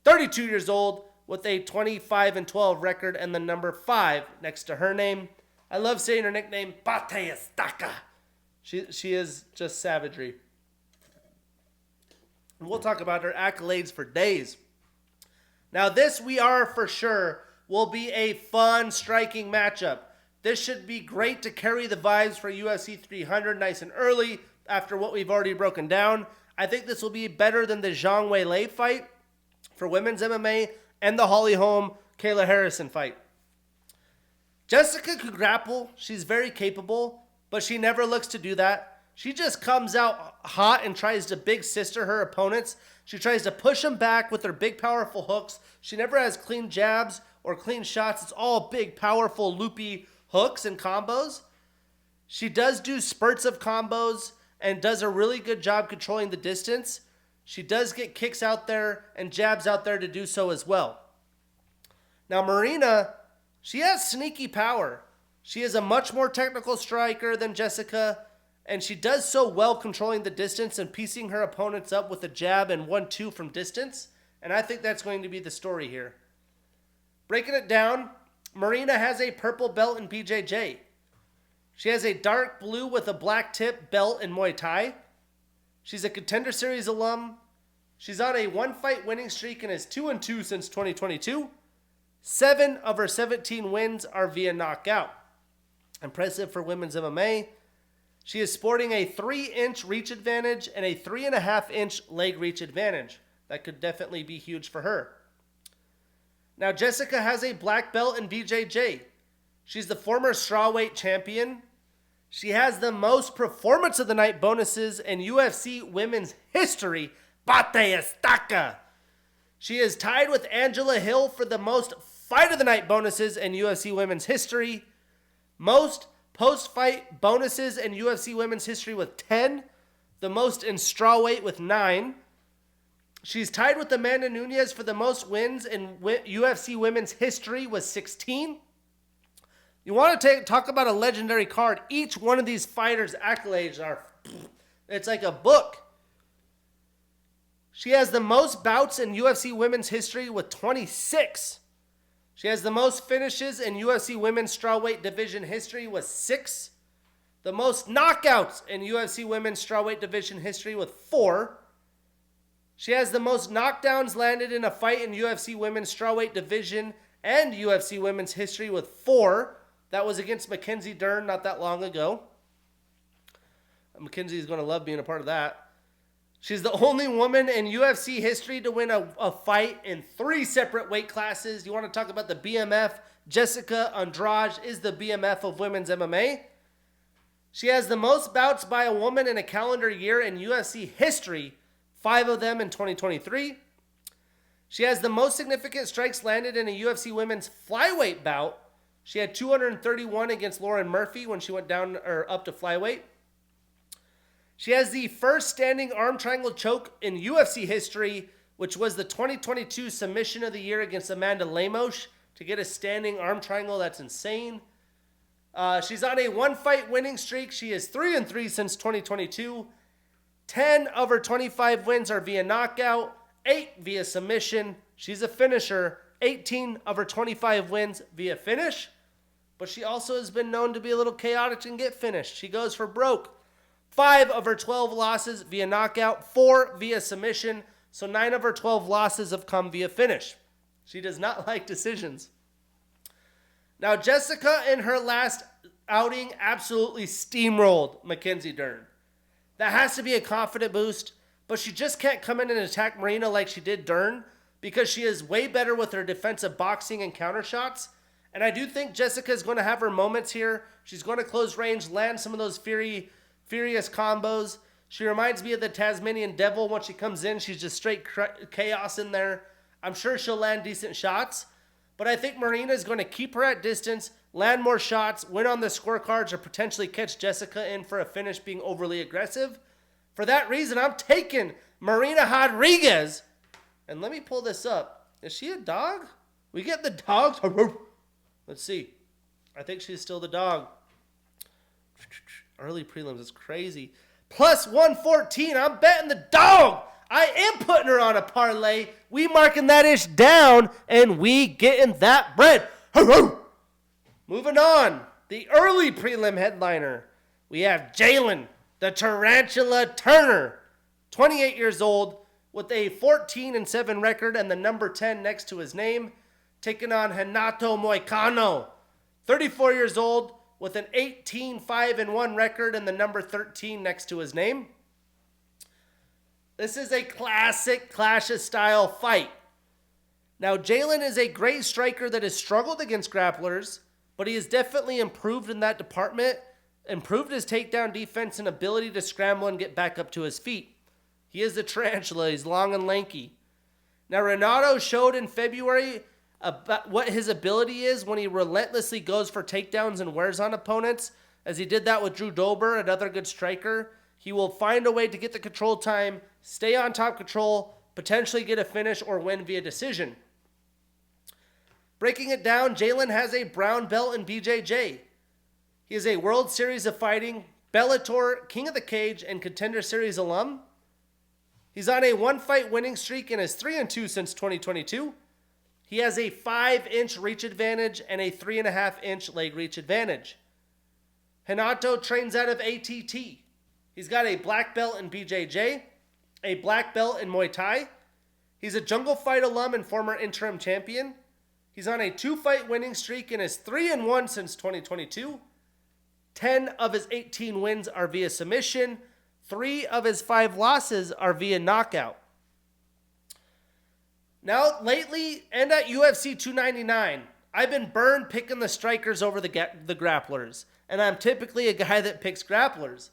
32 years old, with a 25-12 record and the number 5 next to her name. I love saying her nickname, Batistaca. She is just savagery. And we'll talk about her accolades for days. Now this, we are for sure, will be a fun striking matchup. This should be great to carry the vibes for UFC 300 nice and early after what we've already broken down. I think this will be better than the Zhang Weili fight for women's MMA and the Holly Holm Kayla Harrison fight. Jessica could grapple. She's very capable, but she never looks to do that. She just comes out hot and tries to big sister her opponents. She tries to push them back with her big, powerful hooks. She never has clean jabs or clean shots. It's all big, powerful, loopy hooks and combos. She does do spurts of combos and does a really good job controlling the distance. She does get kicks out there and jabs out there to do so as well. Now, Marina, she has sneaky power. She is a much more technical striker than Jessica, and she does so well controlling the distance and piecing her opponents up with a jab and 1-2 from distance, and I think that's going to be the story here. Breaking it down, Marina has a purple belt in BJJ. She has a dark blue with a black tip belt in Muay Thai. She's a Contender Series alum. She's on a 1-fight winning streak and is 2-2 since 2022. 7 of her 17 wins are via knockout. Impressive for women's MMA. She is sporting a 3-inch reach advantage and a 3.5-inch leg reach advantage. That could definitely be huge for her. Now, Jessica has a black belt in BJJ. She's the former strawweight champion. She has the most performance of the night bonuses in UFC women's history, Batistaca. She is tied with Angela Hill for the most fight of the night bonuses in UFC women's history. Most post-fight bonuses in UFC women's history with 10. The most in strawweight with 9. She's tied with Amanda Nunes for the most wins in UFC women's history with 16. You want to talk about a legendary card. Each one of these fighters' accolades are, it's like a book. She has the most bouts in UFC women's history with 26. She has the most finishes in UFC women's strawweight division history with 6. The most knockouts in UFC women's strawweight division history with 4. She has the most knockdowns landed in a fight in UFC Women's Strawweight Division and UFC Women's history with 4. That was against Mackenzie Dern not that long ago. Mackenzie is going to love being a part of that. She's the only woman in UFC history to win a fight in 3 separate weight classes. You want to talk about the BMF? Jessica Andrade is the BMF of women's MMA. She has the most bouts by a woman in a calendar year in UFC history, 5 of them in 2023. She has the most significant strikes landed in a UFC women's flyweight bout. She had 231 against Lauren Murphy when she went down or up to flyweight. She has the first standing arm triangle choke in UFC history, which was the 2022 submission of the year against Amanda Lemos to get a standing arm triangle. That's insane. She's on a 1-fight winning streak. She is 3-3 since 2022. 10 of her 25 wins are via knockout, 8 via submission. She's a finisher. 18 of her 25 wins via finish. But she also has been known to be a little chaotic and get finished. She goes for broke. 5 of her 12 losses via knockout, 4 via submission. So 9 of her 12 losses have come via finish. She does not like decisions. Now, Jessica in her last outing absolutely steamrolled Mackenzie Dern. That has to be a confident boost, but she just can't come in and attack Marina like she did Dern because she is way better with her defensive boxing and counter shots. And I do think Jessica is going to have her moments here. She's going to close range, land some of those furious combos. She reminds me of the Tasmanian Devil. When she comes in, she's just straight chaos in there. I'm sure she'll land decent shots. But I think Marina is going to keep her at distance, land more shots, win on the scorecards, or potentially catch Jessica in for a finish being overly aggressive. For that reason, I'm taking Marina Rodriguez. And let me pull this up. Is she a dog? We get the dogs. Let's see. I think she's still the dog. Early prelims is crazy. Plus 114. I'm betting the dog. I am putting her on a parlay. We marking that ish down, and we getting that bread. Moving on. The early prelim headliner. We have Jalen, the Tarantula Turner, 28 years old, with a 14-7 record and the number 10 next to his name, taking on Renato Moicano, 34 years old, with an 18-5-1 record and the number 13 next to his name. This is a classic Clash of Style fight. Now, Jalen is a great striker that has struggled against grapplers, but he has definitely improved in that department, improved his takedown defense and ability to scramble and get back up to his feet. He is the tarantula. He's long and lanky. Now, Renato showed in February about what his ability is when he relentlessly goes for takedowns and wears on opponents, as he did that with Drew Dober, another good striker. He will find a way to get the control time, stay on top control, potentially get a finish or win via decision. Breaking it down, Jalen has a brown belt in BJJ. He is a World Series of Fighting, Bellator, King of the Cage, and Contender Series alum. He's on a 1-fight winning streak and is 3-2 since 2022. He has a 5-inch reach advantage and a 3.5-inch leg reach advantage. Renato trains out of ATT. He's got a black belt in BJJ, a black belt in Muay Thai. He's a Jungle Fight alum and former interim champion. He's on a 2-fight winning streak and is 3-1 since 2022. 10 of his 18 wins are via submission. 3 of his 5 losses are via knockout. Now, lately, and at UFC 299, I've been burned picking the strikers over the grapplers. And I'm typically a guy that picks grapplers.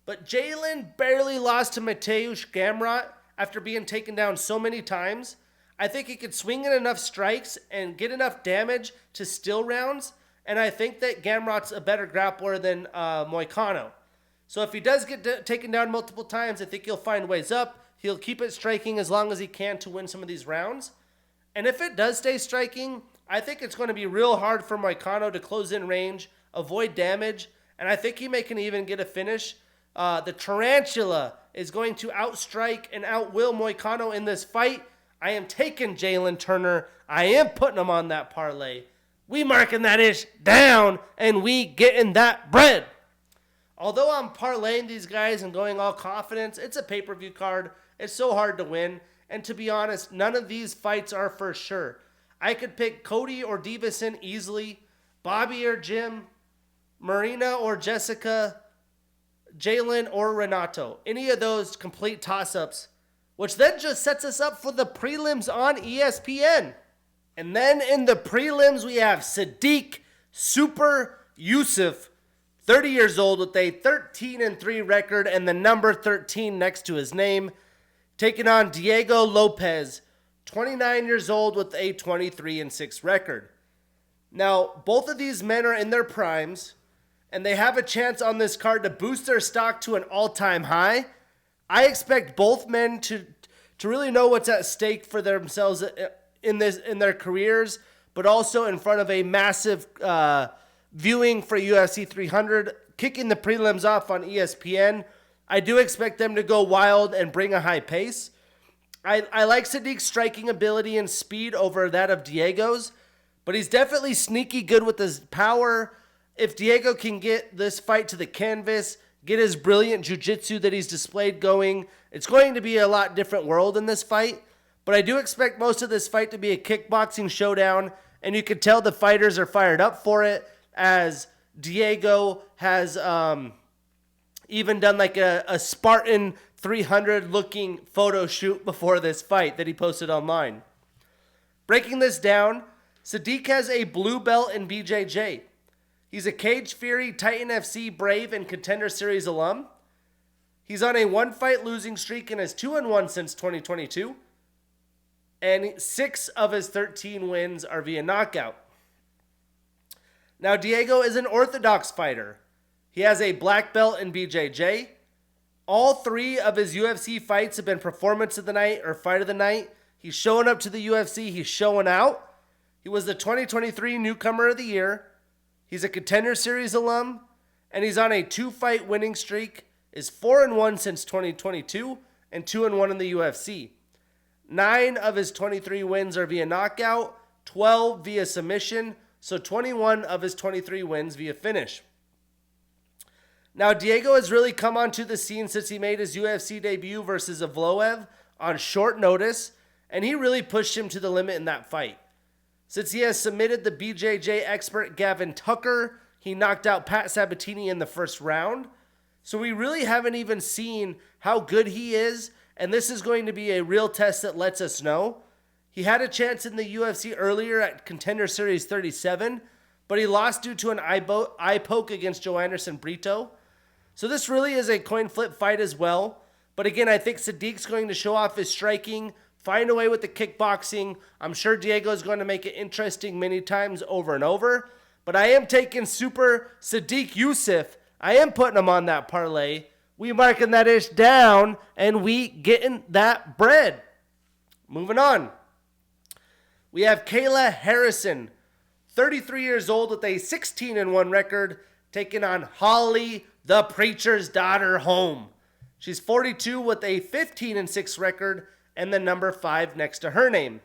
But Jalen barely lost to Mateusz Gamrot after being taken down so many times. I think he could swing in enough strikes and get enough damage to steal rounds. And I think that Gamrot's a better grappler than Moicano. So if he does get taken down multiple times, I think he'll find ways up. He'll keep it striking as long as he can to win some of these rounds. And if it does stay striking, I think it's going to be real hard for Moicano to close in range, avoid damage, and I think he may can even get a finish. The Tarantula is going to outstrike and outwill Moicano in this fight. I am taking Jalen Turner. I am putting him on that parlay. We marking that ish down, and we getting that bread. Although I'm parlaying these guys and going all confidence, it's a pay-per-view card. It's so hard to win. And to be honest, none of these fights are for sure. I could pick Cody or Davison easily, Bobby or Jim, Marina or Jessica, Jalen or Renato. Any of those complete toss-ups, which then just sets us up for the prelims on ESPN. And then in the prelims, we have Sadiq Super Yusuf, 30 years old with a 13-3 record and the number 13 next to his name, taking on Diego Lopez, 29 years old with a 23-6 record. Now, both of these men are in their primes, and they have a chance on this card to boost their stock to an all-time high. I expect both men to really know what's at stake for themselves in their careers, but also in front of a massive viewing for UFC 300, kicking the prelims off on ESPN. I do expect them to go wild and bring a high pace. I like Sadiq's striking ability and speed over that of Diego's, but he's definitely sneaky good with his power. If Diego can get this fight to the canvas, get his brilliant jiu-jitsu that he's displayed going, it's going to be a lot different world in this fight. But I do expect most of this fight to be a kickboxing showdown, and you can tell the fighters are fired up for it, as Diego has even done like a Spartan 300 looking photo shoot before this fight that he posted online. Breaking this down, Sadiq has a blue belt in BJJ. He's a Cage Fury, Titan FC, Brave, and Contender Series alum. He's on a one-fight losing streak and is 2-1 since 2022. And 6 of his 13 wins are via knockout. Now, Diego is an orthodox fighter. He has a black belt in BJJ. All 3 of his UFC fights have been performance of the night or fight of the night. He's showing up to the UFC. He's showing out. He was the 2023 Newcomer of the Year. He's a Contender Series alum, and he's on a 2-fight winning streak, is 4-1 since 2022, and 2-1 in the UFC. 9 of his 23 wins are via knockout, 12 via submission, so 21 of his 23 wins via finish. Now, Diego has really come onto the scene since he made his UFC debut versus Evloev on short notice, and he really pushed him to the limit in that fight. Since he has submitted the BJJ expert Gavin Tucker, he knocked out Pat Sabatini in the first round. So we really haven't even seen how good he is, and this is going to be a real test that lets us know. He had a chance in the UFC earlier at Contender Series 37, but he lost due to an eye poke against Joe Anderson Brito. So this really is a coin flip fight as well. But again, I think Sadiq's going to show off his striking, find a way with the kickboxing. I'm sure Diego is going to make it interesting many times over and over. But I am taking Super Sadiq Yusuf. I am putting him on that parlay. We marking that ish down, and we getting that bread. Moving on. We have Kayla Harrison, 33 years old with a 16-1 record, taking on Holly, the Preacher's Daughter, home. She's 42 with a 15-6 record and the number 5 next to her name.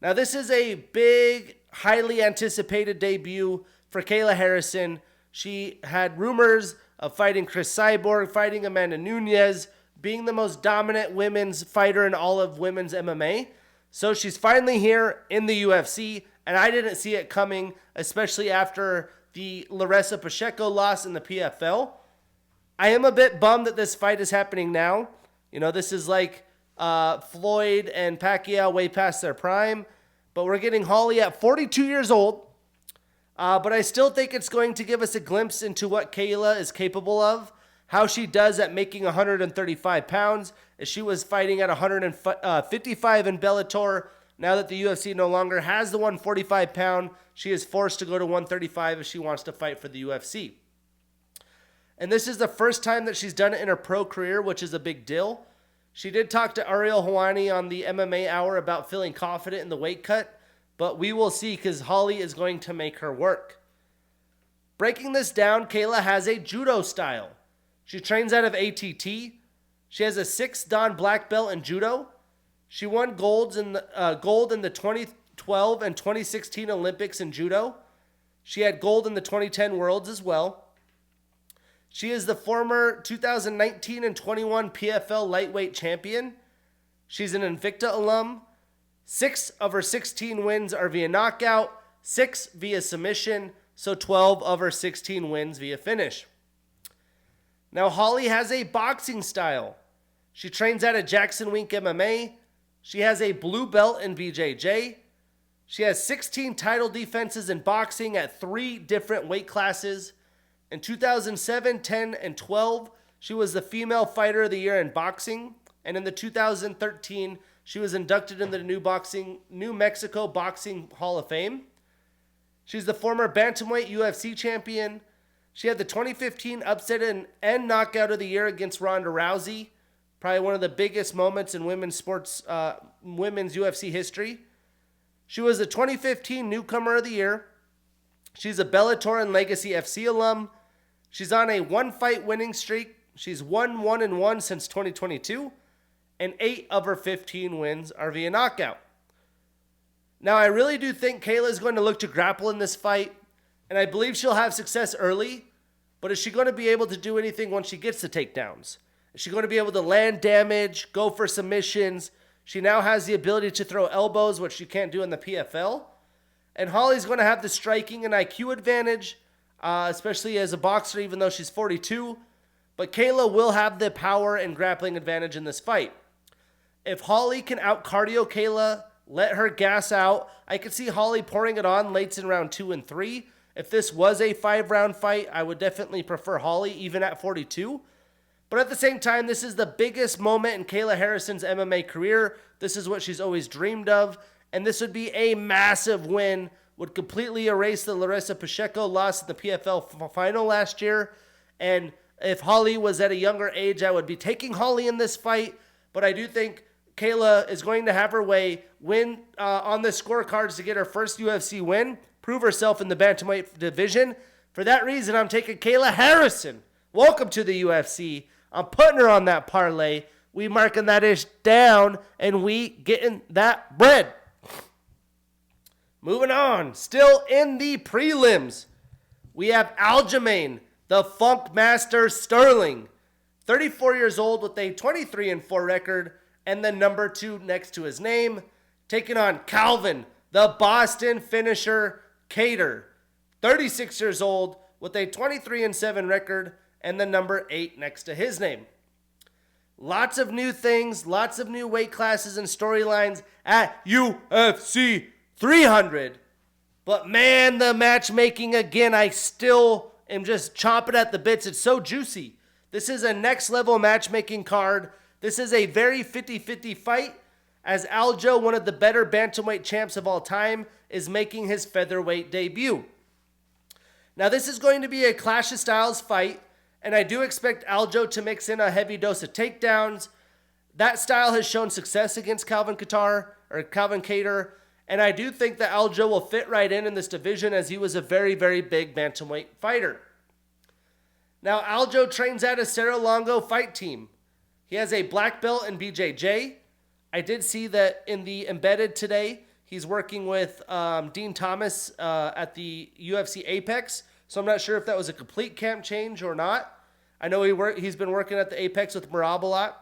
Now, this is a big, highly anticipated debut for Kayla Harrison. She had rumors of fighting Chris Cyborg, fighting Amanda Nunes, being the most dominant women's fighter in all of women's MMA. So she's finally here in the UFC, and I didn't see it coming, especially after the Larissa Pacheco loss in the PFL. I am a bit bummed that this fight is happening now. You know, this is like Floyd and Pacquiao way past their prime, but we're getting Holly at 42 years old. But I still think it's going to give us a glimpse into what Kayla is capable of, how she does at making 135 pounds, as she was fighting at 155 in Bellator. Now that the UFC no longer has the 145 pound, she is forced to go to 135 if she wants to fight for the UFC. And this is the first time that she's done it in her pro career, which is a big deal. She did talk to Ariel Helwani on the MMA Hour about feeling confident in the weight cut, but we will see because Holly is going to make her work. Breaking this down, Kayla has a judo style. She trains out of ATT. She has a 6th Dan black belt in judo. She won gold in the 2012 and 2016 Olympics in judo. She had gold in the 2010 Worlds as well. She is the former 2019 and 21 PFL lightweight champion. She's an Invicta alum. 6 of her 16 wins are via knockout, 6 via submission, so 12 of her 16 wins via finish. Now, Holly has a boxing style. She trains out of Jackson Wink MMA. She has a blue belt in BJJ. She has 16 title defenses in boxing at 3 different weight classes. In 2007, 10, and 12, she was the Female Fighter of the Year in boxing. And in the 2013, she was inducted into the New Mexico Boxing Hall of Fame. She's the former Bantamweight UFC champion. She had the 2015 upset and knockout of the year against Ronda Rousey. Probably one of the biggest moments in women's UFC history. She was the 2015 Newcomer of the Year. She's a Bellator and Legacy FC alum. She's on a 1-fight winning streak. She's won 1-1 since 2022. And 8 of her 15 wins are via knockout. Now, I really do think Kayla is going to look to grapple in this fight. And I believe she'll have success early. But is she going to be able to do anything once she gets the takedowns? Is she going to be able to land damage, go for submissions? She now has the ability to throw elbows, which she can't do in the PFL. And Holly's going to have the striking and IQ advantage, especially as a boxer, even though she's 42. But Kayla will have the power and grappling advantage in this fight. If Holly can out-cardio Kayla, let her gas out, I could see Holly pouring it on late in round 2 and 3. If this was a 5-round fight, I would definitely prefer Holly, even at 42. But at the same time, this is the biggest moment in Kayla Harrison's MMA career. This is what she's always dreamed of. And this would be a massive win. Would completely erase the Larissa Pacheco loss in the PFL final last year. And if Holly was at a younger age, I would be taking Holly in this fight. But I do think Kayla is going to have her way, win on the scorecards to get her first UFC win, prove herself in the bantamweight division. For that reason, I'm taking Kayla Harrison. Welcome to the UFC. I'm putting her on that parlay. We marking that ish down, and we getting that bread. Moving on. Still in the prelims, we have Aljamain, the Funk Master Sterling. 34 years old with a 23-4 record and the number 2 next to his name. Taking on Calvin, the Boston finisher Cater. 36 years old with a 23-7 record and the number 8 next to his name. Lots of new things, lots of new weight classes and storylines at UFC 300. But man, the matchmaking again, I still am just chomping at the bits. It's so juicy. This is a next level matchmaking card. This is a very 50-50 fight, as Aljo, one of the better bantamweight champs of all time, is making his featherweight debut. Now this is going to be a Clash of Styles fight, and I do expect Aljo to mix in a heavy dose of takedowns. That style has shown success against Calvin Cater, and I do think that Aljo will fit right in this division, as he was a very, very big bantamweight fighter. Now Aljo trains at a Cerro Longo fight team. He has a black belt in BJJ. I did see that in the embedded today, he's working with Dean Thomas at the UFC Apex. So I'm not sure if that was a complete camp change or not. I know he's been working at the Apex with Marab a lot.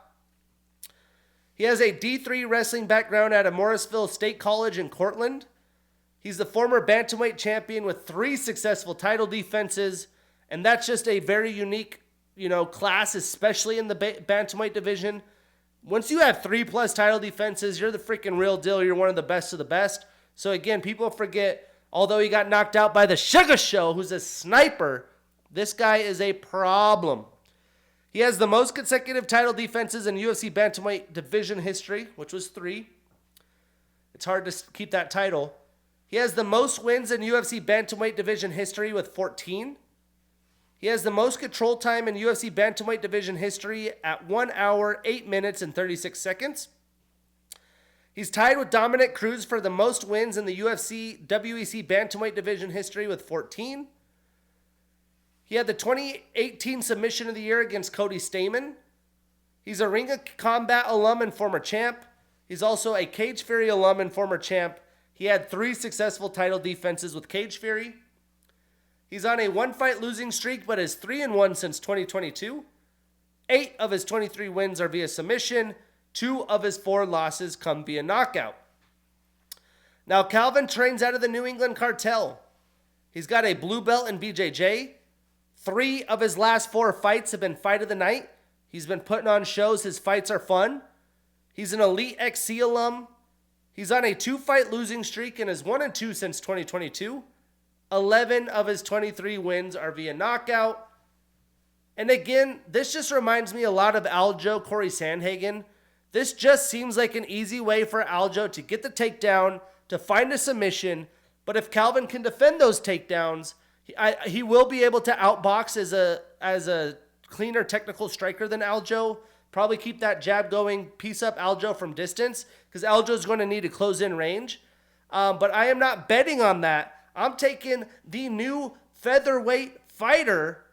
He has a D3 wrestling background out of Morrisville State College in Cortland. He's the former bantamweight champion with 3 successful title defenses. And that's just a very unique, class, especially in the bantamweight division. Once you have 3+ title defenses, you're the freaking real deal. You're one of the best of the best. So again, people forget, although he got knocked out by the Sugar Show, who's a sniper, this guy is a problem. He has the most consecutive title defenses in UFC bantamweight division history, which was 3. It's hard to keep that title. He has the most wins in UFC bantamweight division history with 14. He has the most control time in UFC bantamweight division history at 1 hour, 8 minutes, and 36 seconds. He's tied with Dominic Cruz for the most wins in the UFC WEC bantamweight division history with 14. He had the 2018 submission of the year against Cody Stamen. He's a Ring of Combat alum and former champ. He's also a Cage Fury alum and former champ. He had 3 successful title defenses with Cage Fury. He's on a 1-fight losing streak, but is 3-1 since 2022. 8 of his 23 wins are via submission. 2 of his 4 losses come via knockout. Now, Calvin trains out of the New England Cartel. He's got a blue belt in BJJ. 3 of his last 4 fights have been fight of the night. He's been putting on shows. His fights are fun. He's an Elite XC alum. He's on a 2-fight losing streak and is 1-2 since 2022. 11 of his 23 wins are via knockout. And again, this just reminds me a lot of Aljo Corey Sandhagen. This just seems like an easy way for Aljo to get the takedown, to find a submission. But if Calvin can defend those takedowns, he will be able to outbox as a cleaner technical striker than Aljo. Probably keep that jab going, piece up Aljo from distance, because Aljo's going to need to close in range. But I am not betting on that. I'm taking the new featherweight fighter,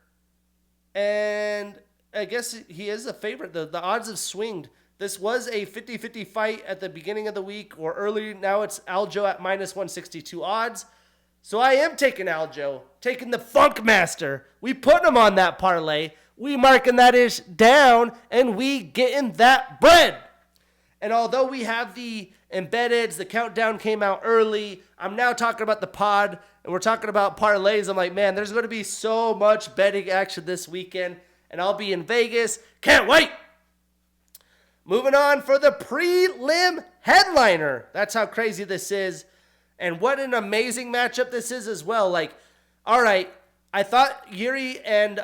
and I guess he is a favorite. The odds have swinged. This was a 50-50 fight at the beginning of the week or early. Now it's Aljo at minus 162 odds. So I am taking Aljo, taking the Funk Master. We put him on that parlay. We marking that ish down, and we getting that bread. And although we have the embeddeds, the countdown came out early. I'm now talking about the pod, and we're talking about parlays. I'm like, man, there's going to be so much betting action this weekend, and I'll be in Vegas. Can't wait. Moving on for the prelim headliner. That's how crazy this is. And what an amazing matchup this is as well. Like, all right, I thought Yuri and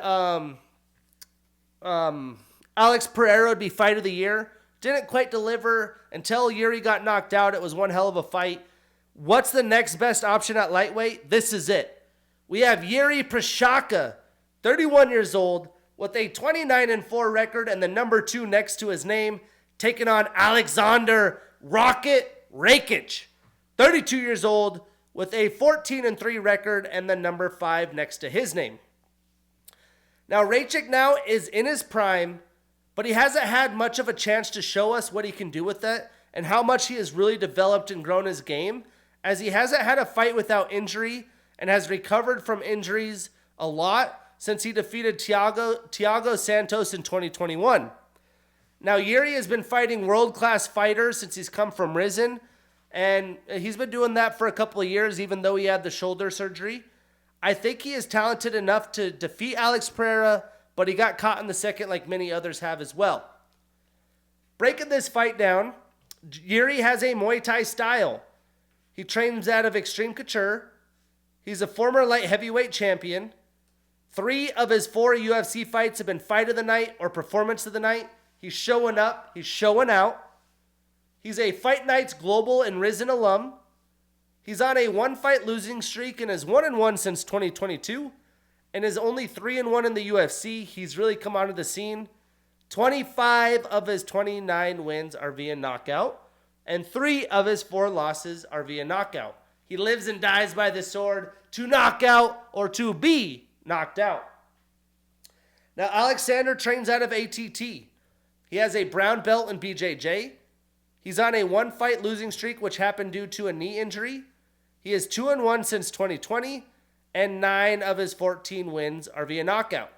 Alex Pereira would be fight of the year. Didn't quite deliver until Yuri got knocked out. It was one hell of a fight. What's the next best option at lightweight? This is it. We have Yuri Prochazka, 31 years old, with a 29-4 record and the number 2 next to his name, taking on Alexander Rocket Rakic, 32 years old, with a 14-3 record and the number 5 next to his name. Now, Rakic now is in his prime, but he hasn't had much of a chance to show us what he can do with it and how much he has really developed and grown his game, as he hasn't had a fight without injury and has recovered from injuries a lot since he defeated Thiago Santos in 2021. Now, Yuri has been fighting world-class fighters since he's come from Risen, and he's been doing that for a couple of years, even though he had the shoulder surgery. I think he is talented enough to defeat Alex Pereira, but he got caught in the second like many others have as well. Breaking this fight down, Yuri has a Muay Thai style. He trains out of Extreme Couture. He's a former light heavyweight champion. 3 of his 4 UFC fights have been fight of the night or performance of the night. He's showing up. He's showing out. He's a Fight Nights Global and Risen alum. He's on a 1-fight losing streak and is 1-1 since 2022 and is only 3-1 in the UFC. He's really come onto the scene. 25 of his 29 wins are via knockout, and 3 of his 4 losses are via knockout. He lives and dies by the sword, to knock out or to be knocked out. Now, Alexander trains out of ATT. He has a brown belt in BJJ. He's on a 1-fight losing streak, which happened due to a knee injury. He is 2-1 since 2020, and 9 of his 14 wins are via knockout.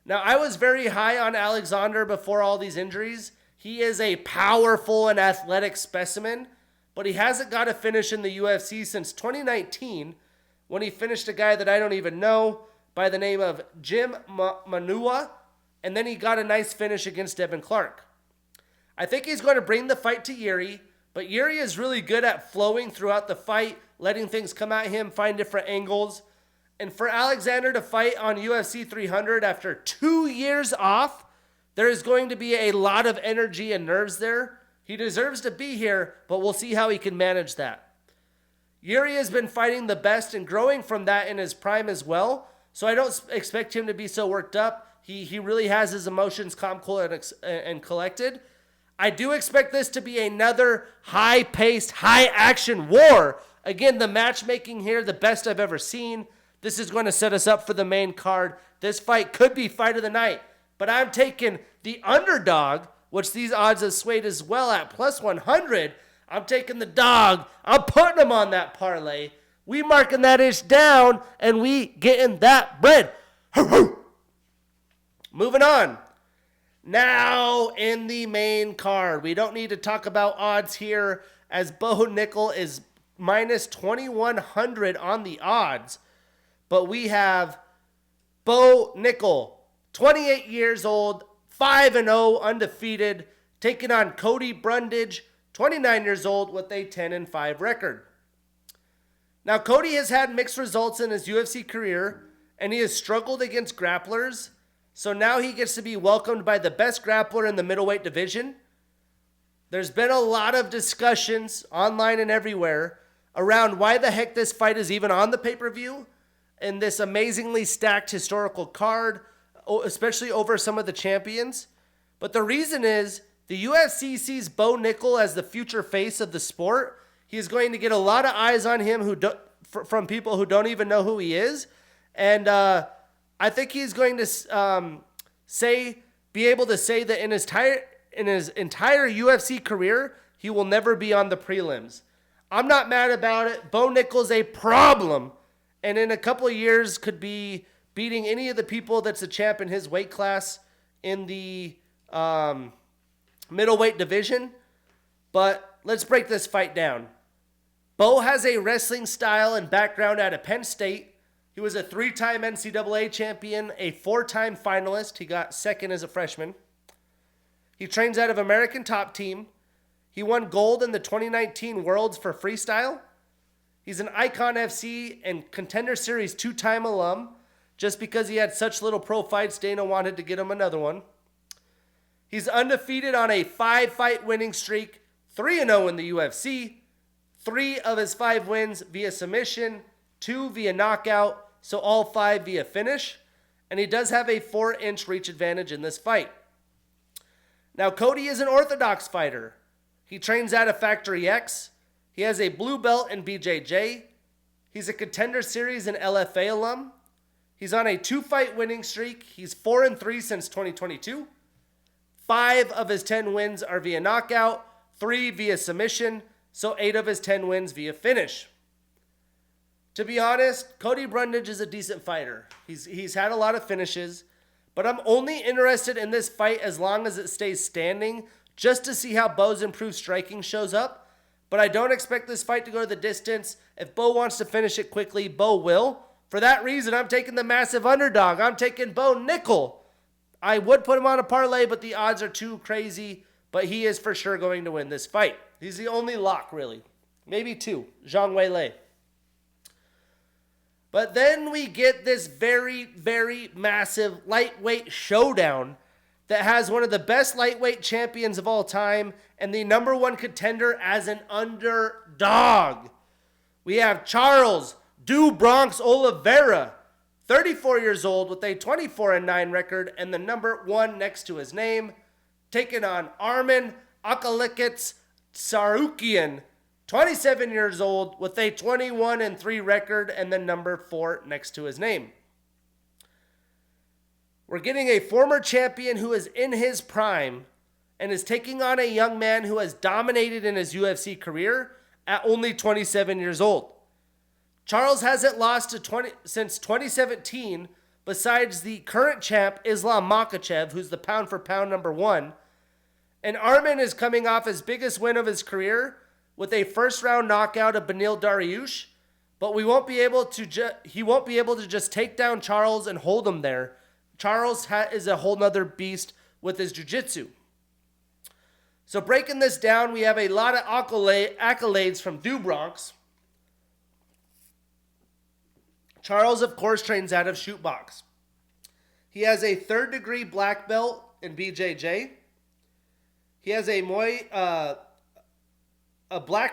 Now, I was very high on Alexander before all these injuries. He is a powerful and athletic specimen, but he hasn't got a finish in the UFC since 2019, when he finished a guy that I don't even know by the name of Jim Manua, and then he got a nice finish against Devin Clark. I think he's going to bring the fight to Yuri, but Yuri is really good at flowing throughout the fight, letting things come at him, find different angles. And for Alexander to fight on UFC 300 after 2 years off, there is going to be a lot of energy and nerves there. He deserves to be here, but we'll see how he can manage that. Yuri has been fighting the best and growing from that in his prime as well, so I don't expect him to be so worked up. He really has his emotions calm, cool, and collected. I do expect this to be another high-paced, high-action war. Again, the matchmaking here, the best I've ever seen. This is going to set us up for the main card. This fight could be fight of the night, but I'm taking the underdog, which these odds have swayed as well at plus 100. I'm taking the dog. I'm putting him on that parlay. We marking that ish down, and we getting that bread. Moving on. Now in the main card, we don't need to talk about odds here, as Bo Nickel is minus 2,100 on the odds. But we have Bo Nickel, 28 years old, 5-0, undefeated, taking on Cody Brundage, 29 years old, with a 10-5 record. Now, Cody has had mixed results in his UFC career, and he has struggled against grapplers. So now he gets to be welcomed by the best grappler in the middleweight division. There's been a lot of discussions online and everywhere around why the heck this fight is even on the pay-per-view in this amazingly stacked historical card, especially over some of the champions. But the reason is the UFC sees Bo Nickel as the future face of the sport. He's going to get a lot of eyes on him from people who don't even know who he is. And I think he's going to be able to say that in his entire UFC career, he will never be on the prelims. I'm not mad about it. Bo Nickel's a problem, and in a couple of years could be beating any of the people that's a champ in his weight class in the middleweight division. But let's break this fight down. Bo has a wrestling style and background out of Penn State. He was a 3-time NCAA champion, a 4-time finalist. He got second as a freshman. He trains out of American Top Team. He won gold in the 2019 Worlds for freestyle. He's an Icon FC and Contender Series 2-time alum. Just because he had such little pro fights, Dana wanted to get him another one. He's undefeated on a 5-fight winning streak, 3-0 in the UFC. 3 of his 5 wins via submission, 2 via knockout, so all 5 via finish. And he does have a 4-inch reach advantage in this fight. Now, Cody is an orthodox fighter. He trains out of Factory X. He has a blue belt in BJJ. He's a Contender Series and LFA alum. He's on a 2-fight winning streak. He's 4-3 since 2022. 5 of his 10 wins are via knockout, 3 via submission, so 8 of his 10 wins via finish. To be honest, Cody Brundage is a decent fighter. He's had a lot of finishes, but I'm only interested in this fight as long as it stays standing, just to see how Bo's improved striking shows up. But I don't expect this fight to go to the distance. If Bo wants to finish it quickly, Bo will. For that reason, I'm taking the massive underdog. I'm taking Bo Nickel. I would put him on a parlay, but the odds are too crazy. But he is for sure going to win this fight. He's the only lock, really. Maybe 2. Zhang Weilei. But then we get this very, very massive lightweight showdown that has one of the best lightweight champions of all time and the number 1 contender as an underdog. We have Charles "Do Bronx" Oliveira, 34 years old with a 24-9 record and the number 1 next to his name, taking on Arman Akalikits Sarukian, 27 years old with a 21-3 record and the number 4 next to his name. We're getting a former champion who is in his prime and is taking on a young man who has dominated in his UFC career at only 27 years old. Charles hasn't lost since 2017, besides the current champ, Islam Makhachev, who's the pound-for-pound number 1. And Arman is coming off his biggest win of his career with a first-round knockout of Beneil Dariush, but he won't be able to just take down Charles and hold him there. Charles is a whole nother beast with his jiu-jitsu. So breaking this down, we have a lot of accolades from Do Bronx. Charles, of course, trains out of Shoot Box. He has a 3rd-degree black belt in BJJ. He has a black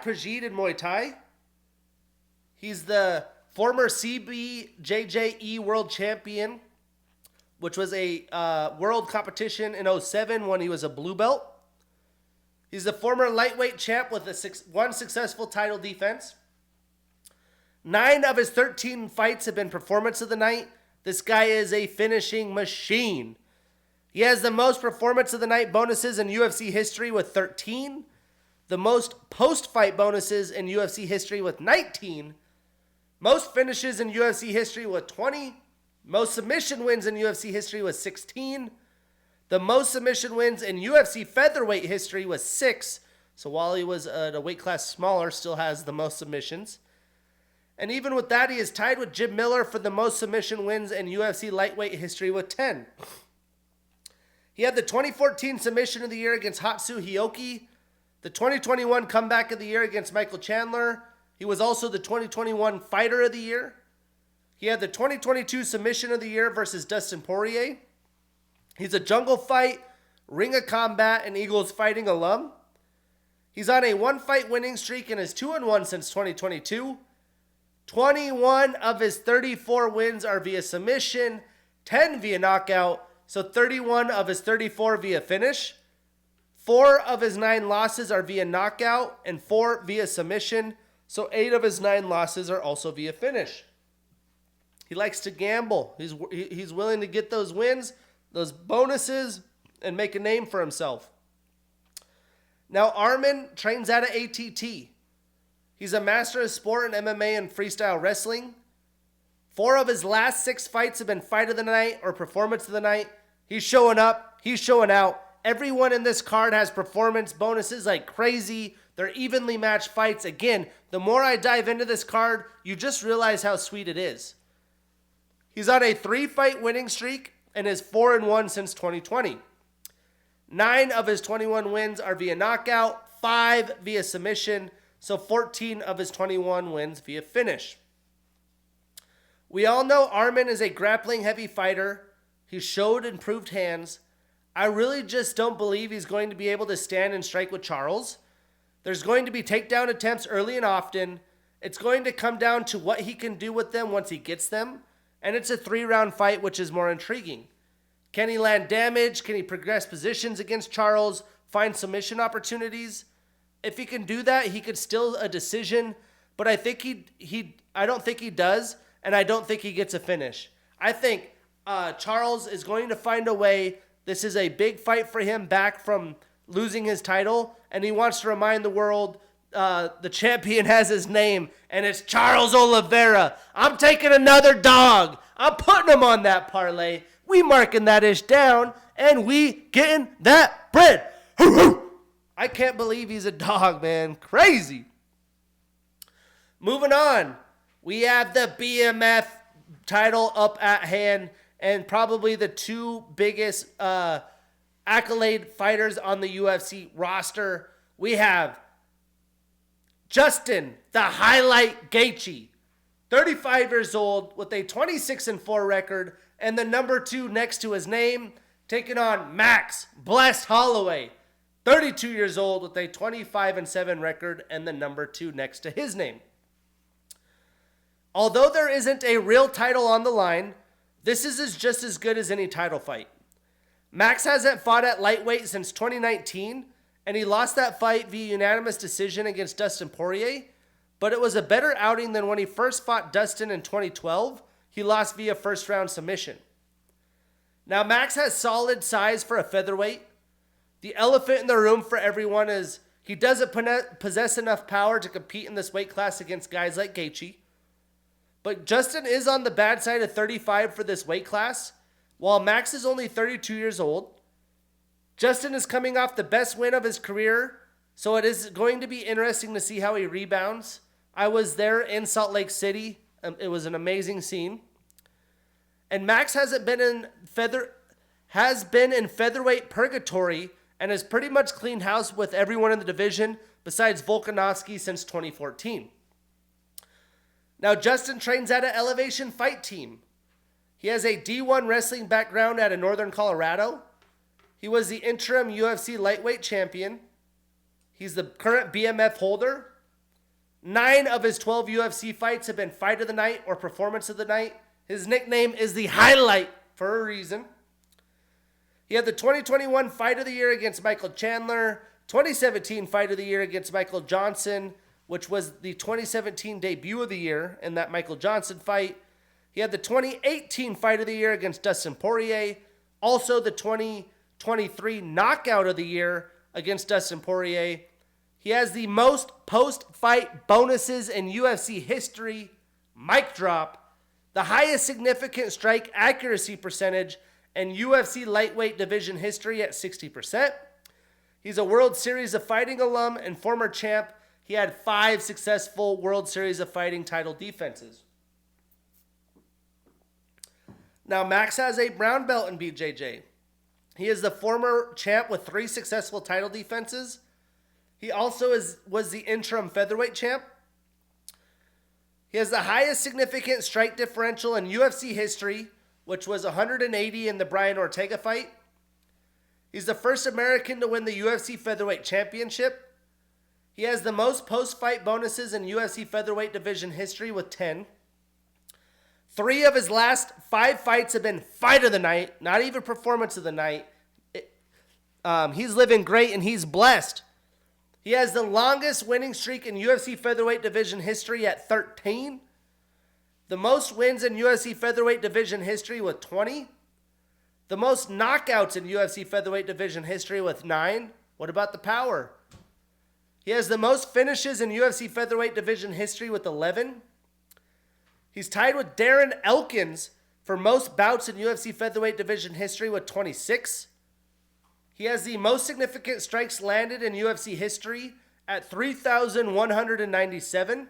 Prajid in Muay Thai. He's the former CBJJE world champion, which was a world competition in 2007 when he was a blue belt. He's the former lightweight champ with one successful title defense. 9 of his 13 fights have been performance of the night. This guy is a finishing machine. He has the most performance of the night bonuses in UFC history with 13. The most post-fight bonuses in UFC history with 19. Most finishes in UFC history with 20. Most submission wins in UFC history was 16. The most submission wins in UFC featherweight history was 6. So while he was at a weight class smaller, still has the most submissions. And even with that, he is tied with Jim Miller for the most submission wins in UFC lightweight history with 10. He had the 2014 submission of the year against Hatsu Hioki, the 2021 comeback of the year against Michael Chandler. He was also the 2021 fighter of the year. He had the 2022 submission of the year versus Dustin Poirier. He's a Jungle Fight, Ring of Combat, and Eagles Fighting alum. He's on a one-fight winning streak and is 2-1 since 2022. 21 of his 34 wins are via submission, 10 via knockout, so 31 of his 34 via finish. 4 of his 9 losses are via knockout and 4 via submission, so 8 of his 9 losses are also via finish. He likes to gamble. He's willing to get those wins, those bonuses, and make a name for himself. Now, Armin trains out of ATT. He's a master of sport in MMA and freestyle wrestling. 4 of his last 6 fights have been fight of the night or performance of the night. He's showing up. He's showing out. Everyone in this card has performance bonuses like crazy. They're evenly matched fights. Again, the more I dive into this card, you just realize how sweet it is. He's on a 3-fight winning streak and is 4-1 since 2020. 9 of his 21 wins are via knockout, 5 via submission, so 14 of his 21 wins via finish. We all know Armin is a grappling heavy fighter. He showed improved hands. I really just don't believe he's going to be able to stand and strike with Charles. There's going to be takedown attempts early and often. It's going to come down to what he can do with them once he gets them. And it's a 3-round fight, which is more intriguing. Can he land damage? Can he progress positions against Charles? Find submission opportunities? If he can do that, he could steal a decision. But I think I don't think he does, and I don't think he gets a finish. I think Charles is going to find a way. This is a big fight for him back from losing his title, and he wants to remind the world the champion has his name, and it's Charles Oliveira. I'm taking another dog. I'm putting him on that parlay. We marking that ish down, and we getting that bread. I can't believe he's a dog, man. Crazy. Moving on. We have the BMF title up at hand, and probably the 2 biggest accolade fighters on the UFC roster. We have Justin, the Highlight Gaethje, 35 years old with a 26-4 record and the number 2 next to his name, taking on Max Blessed Holloway, 32 years old with a 25-7 record and the number 2 next to his name. Although there isn't a real title on the line, this is just as good as any title fight. Max hasn't fought at lightweight since 2019, and he lost that fight via unanimous decision against Dustin Poirier, but it was a better outing than when he first fought Dustin in 2012. He lost via first-round submission. Now, Max has solid size for a featherweight. The elephant in the room for everyone is he doesn't possess enough power to compete in this weight class against guys like Gaethje. But Justin is on the bad side of 35 for this weight class, while Max is only 32 years old. Justin is coming off the best win of his career, so it is going to be interesting to see how he rebounds. I was there in Salt Lake City. It was an amazing scene. And Max has been in featherweight purgatory and has pretty much cleaned house with everyone in the division besides Volkanovski since 2014. Now, Justin trains at an Elevation Fight Team. He has a D1 wrestling background out of Northern Colorado. He was the interim UFC lightweight champion. He's the current BMF holder. 9 of his 12 UFC fights have been fight of the night or performance of the night. His nickname is the Highlight for a reason. He had the 2021 fight of the year against Michael Chandler, 2017 fight of the year against Michael Johnson, which was the 2017 debut of the year in that Michael Johnson fight. He had the 2018 fight of the year against Dustin Poirier, also the 2023 knockout of the year against Dustin Poirier. He has the most post-fight bonuses in UFC history, mic drop, the highest significant strike accuracy percentage in UFC lightweight division history at 60%. He's a World Series of Fighting alum and former champ. He had 5 successful World Series of Fighting title defenses. Now, Max has a brown belt in BJJ. He is the former champ with 3 successful title defenses. He also was the interim featherweight champ. He has the highest significant strike differential in UFC history, which was 180 in the Brian Ortega fight. He's the first American to win the UFC featherweight championship. He has the most post-fight bonuses in UFC featherweight division history with 10. 3 of his last 5 fights have been fight of the night, not even performance of the night. He's living great and he's blessed. He has the longest winning streak in UFC featherweight division history at 13. The most wins in UFC featherweight division history with 20. The most knockouts in UFC featherweight division history with 9. What about the power? He has the most finishes in UFC featherweight division history with 11. He's tied with Darren Elkins for most bouts in UFC featherweight division history with 26. He has the most significant strikes landed in UFC history at 3,197.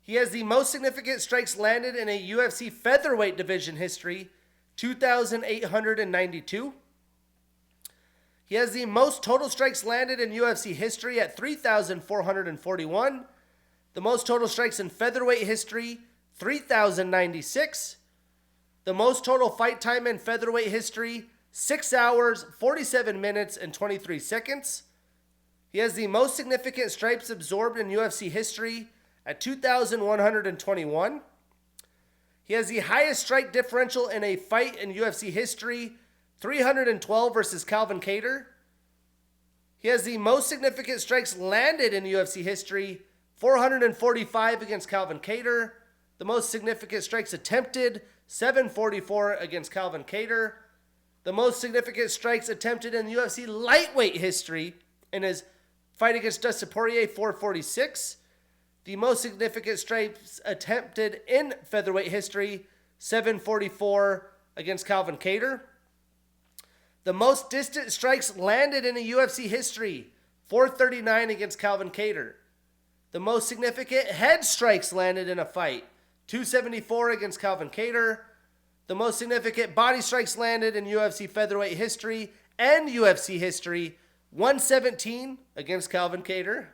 He has the most significant strikes landed in a UFC featherweight division history, 2,892. He has the most total strikes landed in UFC history at 3,441. The most total strikes in featherweight history, 3,096. The most total fight time in featherweight history, 6 hours, 47 minutes, and 23 seconds. He has the most significant stripes absorbed in UFC history at 2,121. He has the highest strike differential in a fight in UFC history, 312 versus Calvin Kattar. He has the most significant strikes landed in UFC history, 445 against Calvin Kattar. The most significant strikes attempted, 744 against Calvin Kattar. The most significant strikes attempted in UFC lightweight history in his fight against Dustin Poirier, 446. The most significant strikes attempted in featherweight history, 744 against Calvin Kattar. The most distant strikes landed in a UFC history, 439 against Calvin Kattar. The most significant head strikes landed in a fight, 274 against Calvin Kattar. The most significant body strikes landed in UFC featherweight history and UFC history, 117 against Calvin Kattar.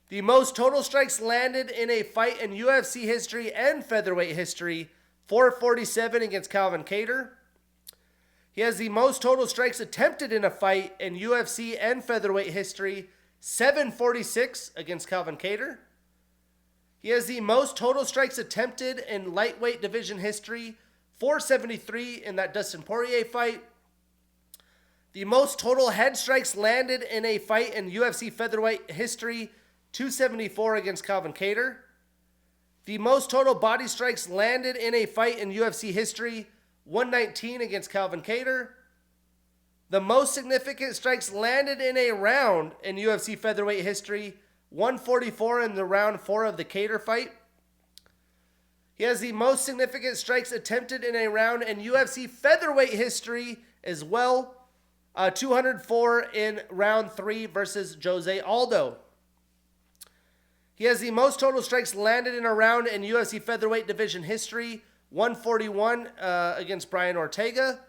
The most total strikes landed in a fight in UFC history and featherweight history, 447 against Calvin Kattar. He has the most total strikes attempted in a fight in UFC and featherweight history, 746 against Calvin Kattar. He has the most total strikes attempted in lightweight division history, 473 in that Dustin Poirier fight. The most total head strikes landed in a fight in UFC featherweight history, 274 against Calvin Kattar. The most total body strikes landed in a fight in UFC history, 119 against Calvin Kattar. The most significant strikes landed in a round in UFC featherweight history, 144 in the round 4 of the Kattar fight. He has the most significant strikes attempted in a round in UFC featherweight history as well, 204 in round 3 versus Jose Aldo. He has the most total strikes landed in a round in UFC featherweight division history, 141 against Brian Ortega.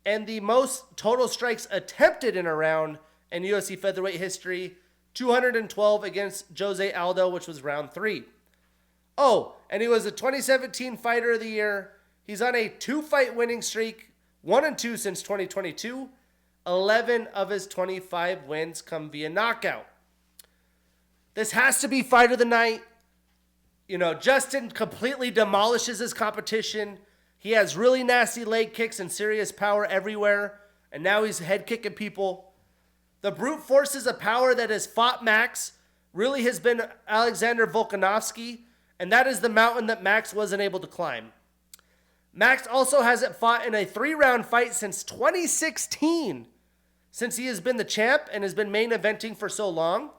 And the most total strikes attempted in a round in UFC featherweight history, 212 against Jose Aldo, which was round 3. Oh, and he was a 2017 Fighter of the Year. He's on a 2-fight winning streak, 1-2 since 2022. 11 of his 25 wins come via knockout. This has to be Fight of the Night. You know, Justin completely demolishes his competition. He has really nasty leg kicks and serious power everywhere. And now he's head kicking people. The brute forces of power that has fought Max really has been Alexander Volkanovski. And that is the mountain that Max wasn't able to climb. Max also hasn't fought in a 3-round fight since 2016. Since he has been the champ and has been main eventing for so long.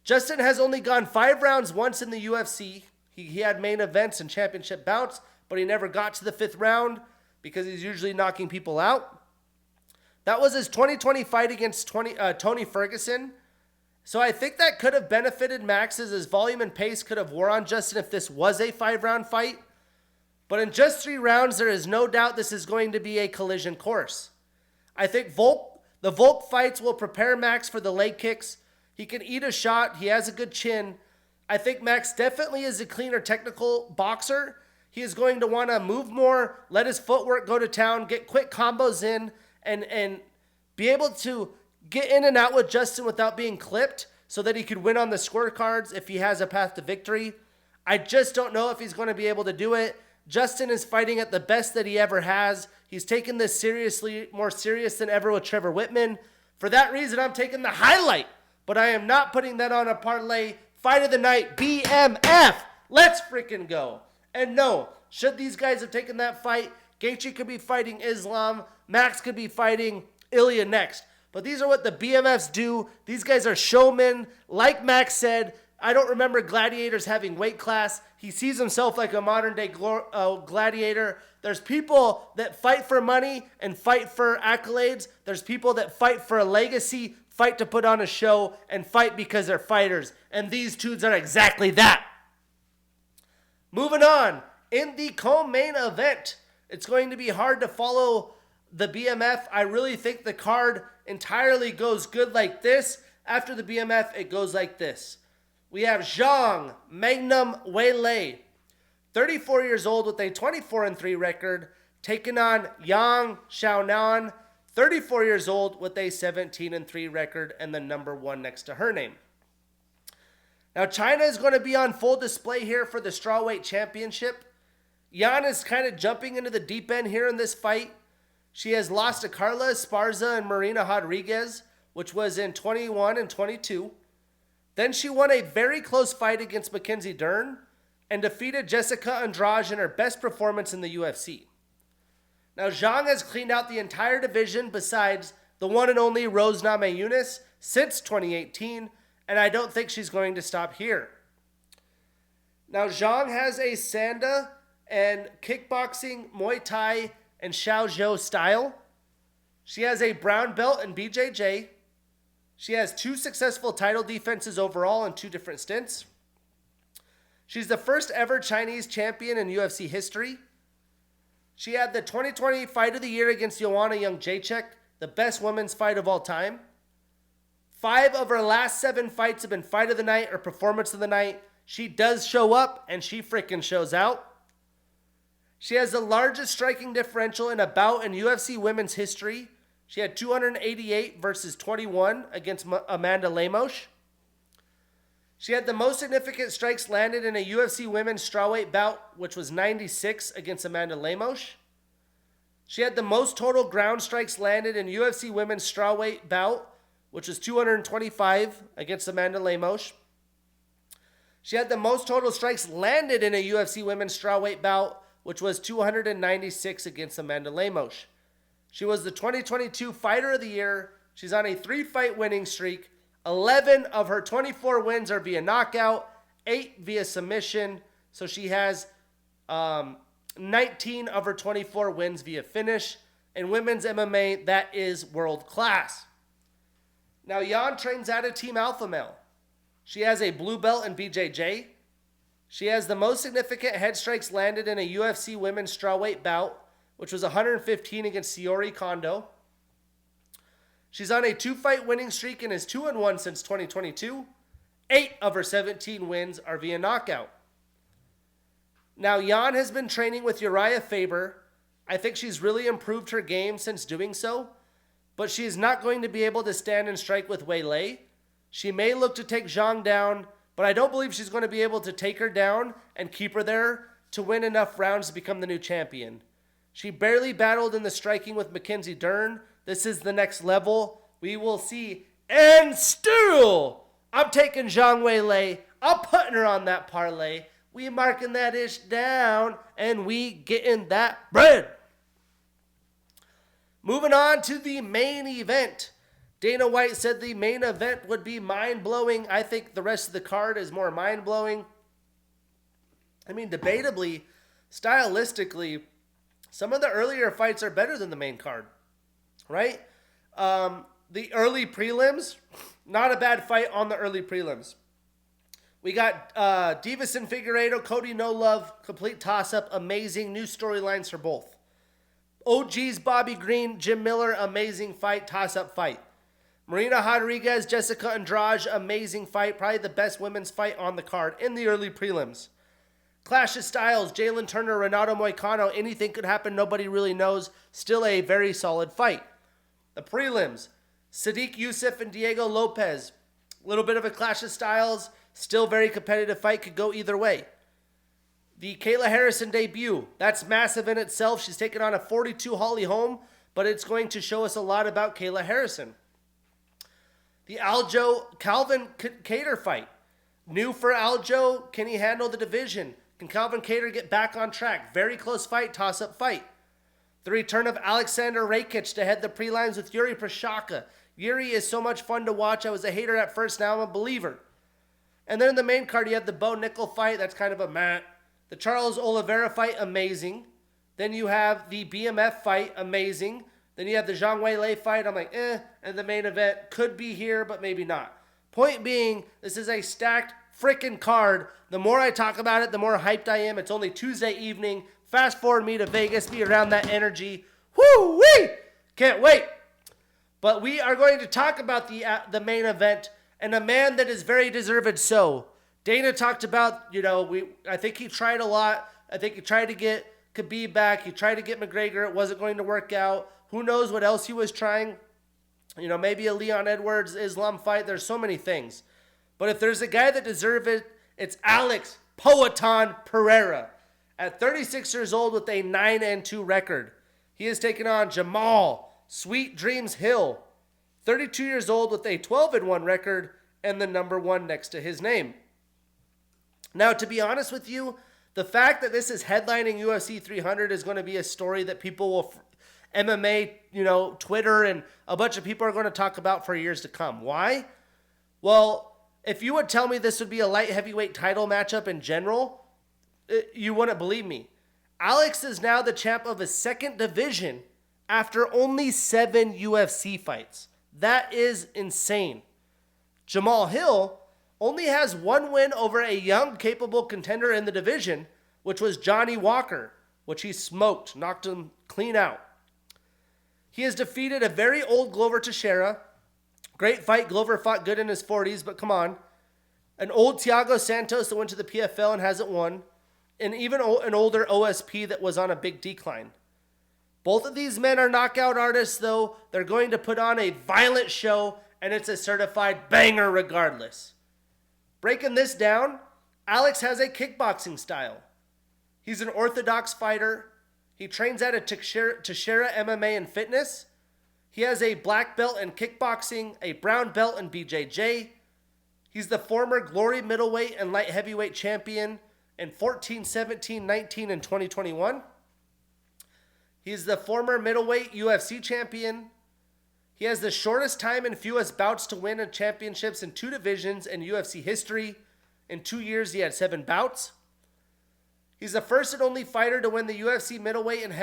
Justin has only gone 5 rounds once in the UFC. He had main events and championship bouts, but he never got to the 5th round because he's usually knocking people out. That was his 2020 fight against Tony Ferguson. So I think that could have benefited Max, as his volume and pace could have wore on Justin if this was a 5-round fight. But in just 3 rounds, there is no doubt this is going to be a collision course. I think the Volk fights will prepare Max for the leg kicks. He can eat a shot. He has a good chin. I think Max definitely is a cleaner technical boxer. He is going to want to move more, let his footwork go to town, get quick combos in, and be able to get in and out with Justin without being clipped so that he could win on the scorecards if he has a path to victory. I just don't know if he's going to be able to do it. Justin is fighting at the best that he ever has. He's taken this seriously, more serious than ever with Trevor Whitman. For that reason, I'm taking the highlight, but I am not putting that on a parlay. Fight of the night, BMF. Let's freaking go. And no, should these guys have taken that fight, Gaethje could be fighting Islam, Max could be fighting Ilya next. But these are what the BMFs do. These guys are showmen. Like Max said, I don't remember gladiators having weight class. He sees himself like a modern day gladiator. There's people that fight for money and fight for accolades. There's people that fight for a legacy, fight to put on a show, and fight because they're fighters. And these dudes are exactly that. Moving on, in the co-main event, it's going to be hard to follow the BMF. I really think the card entirely goes good like this. After the BMF, it goes like this. We have Zhang Magnum Weili, 34 years old with a 24-3 record, taking on Yang Xiaonan, 34 years old with a 17-3 record, and the number 1 next to her name. Now, China is going to be on full display here for the strawweight championship. Yan is kind of jumping into the deep end here in this fight. She has lost to Carla Esparza and Marina Rodriguez, which was in 21 and 22. Then she won a very close fight against Mackenzie Dern and defeated Jessica Andrade in her best performance in the UFC. Now, Zhang has cleaned out the entire division besides the one and only Rose Namajunas since 2018, and I don't think she's going to stop here. Now, Zhang has a Sanda and kickboxing, Muay Thai, and Xiaozhou style. She has a brown belt in BJJ. She has 2 successful title defenses overall in 2 different stints. She's the first ever Chinese champion in UFC history. She had the 2020 Fight of the Year against Joanna Jędrzejczyk, the best women's fight of all time. 5 of her last 7 fights have been Fight of the Night or Performance of the Night. She does show up, and she freaking shows out. She has the largest striking differential in a bout in UFC women's history. She had 288 versus 21 against Amanda Lemos. She had the most significant strikes landed in a UFC women's strawweight bout, which was 96 against Amanda Lemos. She had the most total ground strikes landed in UFC women's strawweight bout, which was 225 against Amanda Lemos. She had the most total strikes landed in a UFC women's strawweight bout, which was 296 against Amanda Lemos. She was the 2022 Fighter of the Year. She's on a 3-fight winning streak. 11 of her 24 wins are via knockout, 8 via submission. So she has 19 of her 24 wins via finish. In women's MMA, that is world class. Now, Yan trains out of Team Alpha Male. She has a blue belt in BJJ. She has the most significant head strikes landed in a UFC women's strawweight bout, which was 115 against Siori Kondo. She's on a 2-fight winning streak and is 2-1 since 2022. 8 of her 17 wins are via knockout. Now, Yan has been training with Uriah Faber. I think she's really improved her game since doing so, but she is not going to be able to stand and strike with Weili. She may look to take Zhang down, but I don't believe she's going to be able to take her down and keep her there to win enough rounds to become the new champion. She barely battled in the striking with Mackenzie Dern. This is the next level. We will see. And still, I'm taking Zhang Weili. I'm putting her on that parlay. We marking that ish down, and we getting that bread. Moving on to the main event. Dana White said the main event would be mind-blowing. I think the rest of the card is more mind-blowing. I mean, debatably, stylistically, some of the earlier fights are better than the main card, right? The early prelims, not a bad fight on the early prelims. We got Divas Figueiredo, Cody No Love, complete toss-up, amazing, new storylines for both. OG's Bobby Green, Jim Miller, amazing fight, toss-up fight. Marina Rodriguez, Jessica Andrade, amazing fight, probably the best women's fight on the card in the early prelims. Clash of Styles, Jalen Turner, Renato Moicano, anything could happen, nobody really knows. Still a very solid fight. The prelims, Sadiq Youssef and Diego Lopez. A little bit of a clash of styles, still very competitive fight, could go either way. The Kayla Harrison debut, that's massive in itself. She's taking on a 42 Holly Holm, but it's going to show us a lot about Kayla Harrison. The Aljo Calvin Kattar fight. New for Aljo, can he handle the division? Can Calvin Kattar get back on track? Very close fight, toss-up fight. The return of Alexander Rakic to head the prelims with Yuri Prochazka. Yuri is so much fun to watch. I was a hater at first, now I'm a believer. And then in the main card, you have the Bo Nickel fight. That's kind of a meh. The Charles Oliveira fight, amazing. Then you have the BMF fight, amazing. Then you have the Zhang Weili fight. I'm like, And the main event could be here, but maybe not. Point being, this is a stacked freaking card. The more I talk about it, the more hyped I am. It's only Tuesday evening. Fast forward me to Vegas, be around that energy. Woo-wee! Can't wait. But we are going to talk about the main event and a man that is very deserved so. Dana talked about, I think he tried a lot. I think he tried to get Khabib back. He tried to get McGregor. It wasn't going to work out. Who knows what else he was trying? Maybe a Leon Edwards Islam fight. There's so many things. But if there's a guy that deserves it, it's Alex Poatan Pereira. At 36 years old with a 9-2 record, he has taken on Jamal Sweet Dreams Hill. 32 years old with a 12-1 record and the number 1 next to his name. Now, to be honest with you, the fact that this is headlining UFC 300 is going to be a story that people will, MMA, Twitter, and a bunch of people are going to talk about for years to come. Why? Well, if you would tell me this would be a light heavyweight title matchup in general, you wouldn't believe me. Alex is now the champ of his second division after only 7 UFC fights. That is insane. Jamal Hill only has 1 win over a young, capable contender in the division, which was Johnny Walker, which he smoked, knocked him clean out. He has defeated a very old Glover Teixeira. Great fight. Glover fought good in his 40s, but come on. An old Thiago Santos that went to the PFL and hasn't won. And even an older OSP that was on a big decline. Both of these men are knockout artists, though. They're going to put on a violent show, and it's a certified banger regardless. Breaking this down, Alex has a kickboxing style. He's an orthodox fighter. He trains at a Teixeira MMA and fitness. He has a black belt in kickboxing, a brown belt in BJJ. He's the former Glory middleweight and light heavyweight champion in 14, 17, 19, and 2021. He's the former middleweight UFC champion. He has the shortest time and fewest bouts to win championships in 2 divisions in UFC history. In 2 years, he had 7 bouts. He's the first and only fighter to win the UFC middleweight and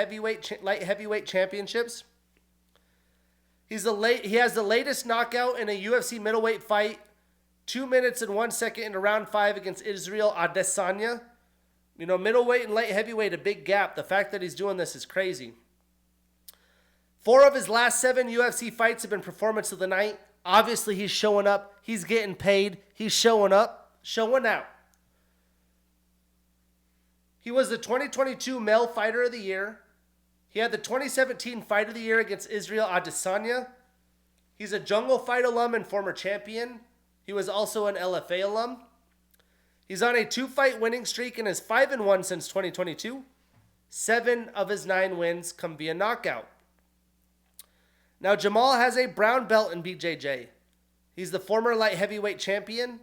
light heavyweight championships. He has the latest knockout in a UFC middleweight fight, 2 minutes and 1 second in round 5 against Israel Adesanya. Middleweight and light heavyweight, a big gap. The fact that he's doing this is crazy. 4 of his last 7 UFC fights have been performance of the night. Obviously, he's showing up. He's getting paid. He's showing up, showing out. He was the 2022 Male Fighter of the Year. He had the 2017 Fight of the Year against Israel Adesanya. He's a Jungle Fight alum and former champion. He was also an LFA alum. He's on a 2-fight winning streak and is 5-1 since 2022. 7 of his 9 wins come via knockout. Now, Jamal has a brown belt in BJJ. He's the former light heavyweight champion.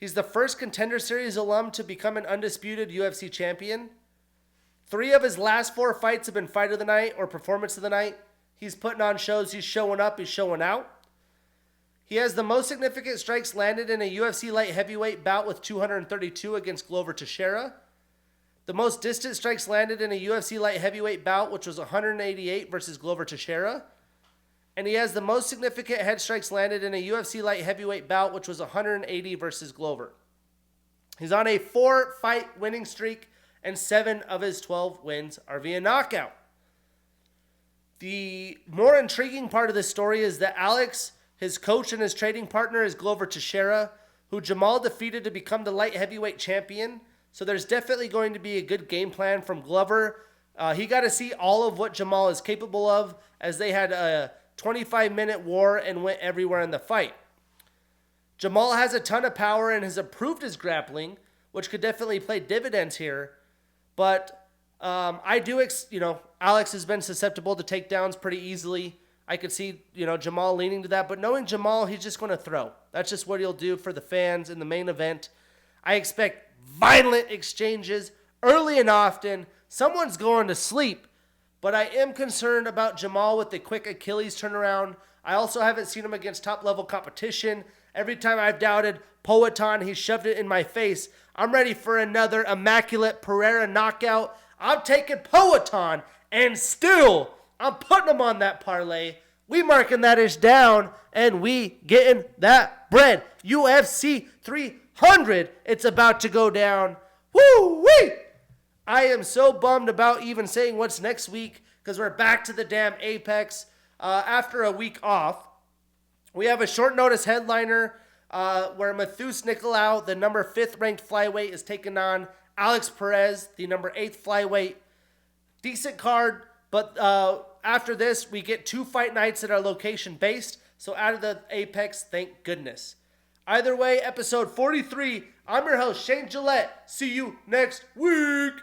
He's the first Contender Series alum to become an undisputed UFC champion. 3 of his last 4 fights have been Fight of the Night or Performance of the Night. He's putting on shows. He's showing up. He's showing out. He has the most significant strikes landed in a UFC light heavyweight bout with 232 against Glover Teixeira. The most distant strikes landed in a UFC light heavyweight bout, which was 188 versus Glover Teixeira. And he has the most significant head strikes landed in a UFC light heavyweight bout, which was 180 versus Glover. He's on a 4-fight winning streak, and 7 of his 12 wins are via knockout. The more intriguing part of this story is that Alex, his coach and his trading partner, is Glover Teixeira, who Jamal defeated to become the light heavyweight champion. So there's definitely going to be a good game plan from Glover. He got to see all of what Jamal is capable of, as they had a 25-minute war and went everywhere in the fight. Jamal has a ton of power and has improved his grappling, which could definitely play dividends here. But Alex has been susceptible to takedowns pretty easily. I could see, Jamal leaning to that. But knowing Jamal, he's just going to throw. That's just what he'll do for the fans in the main event. I expect violent exchanges early and often. Someone's going to sleep. But I am concerned about Jamal with the quick Achilles turnaround. I also haven't seen him against top-level competition. Every time I've doubted Poatan, he shoved it in my face. I'm ready for another immaculate Pereira knockout. I'm taking Poatan, and still, I'm putting him on that parlay. We marking that ish down, and we getting that bread. UFC 300, it's about to go down. Woo-wee! I am so bummed about even saying what's next week, because we're back to the damn Apex after a week off. We have a short notice headliner where Matheus Nicolau, the number 5th ranked flyweight, is taking on Alex Perez, the number 8th flyweight. Decent card, but after this, we get 2 fight nights that are location based. So out of the Apex, thank goodness. Either way, episode 43, I'm your host, Shane Gillette. See you next week.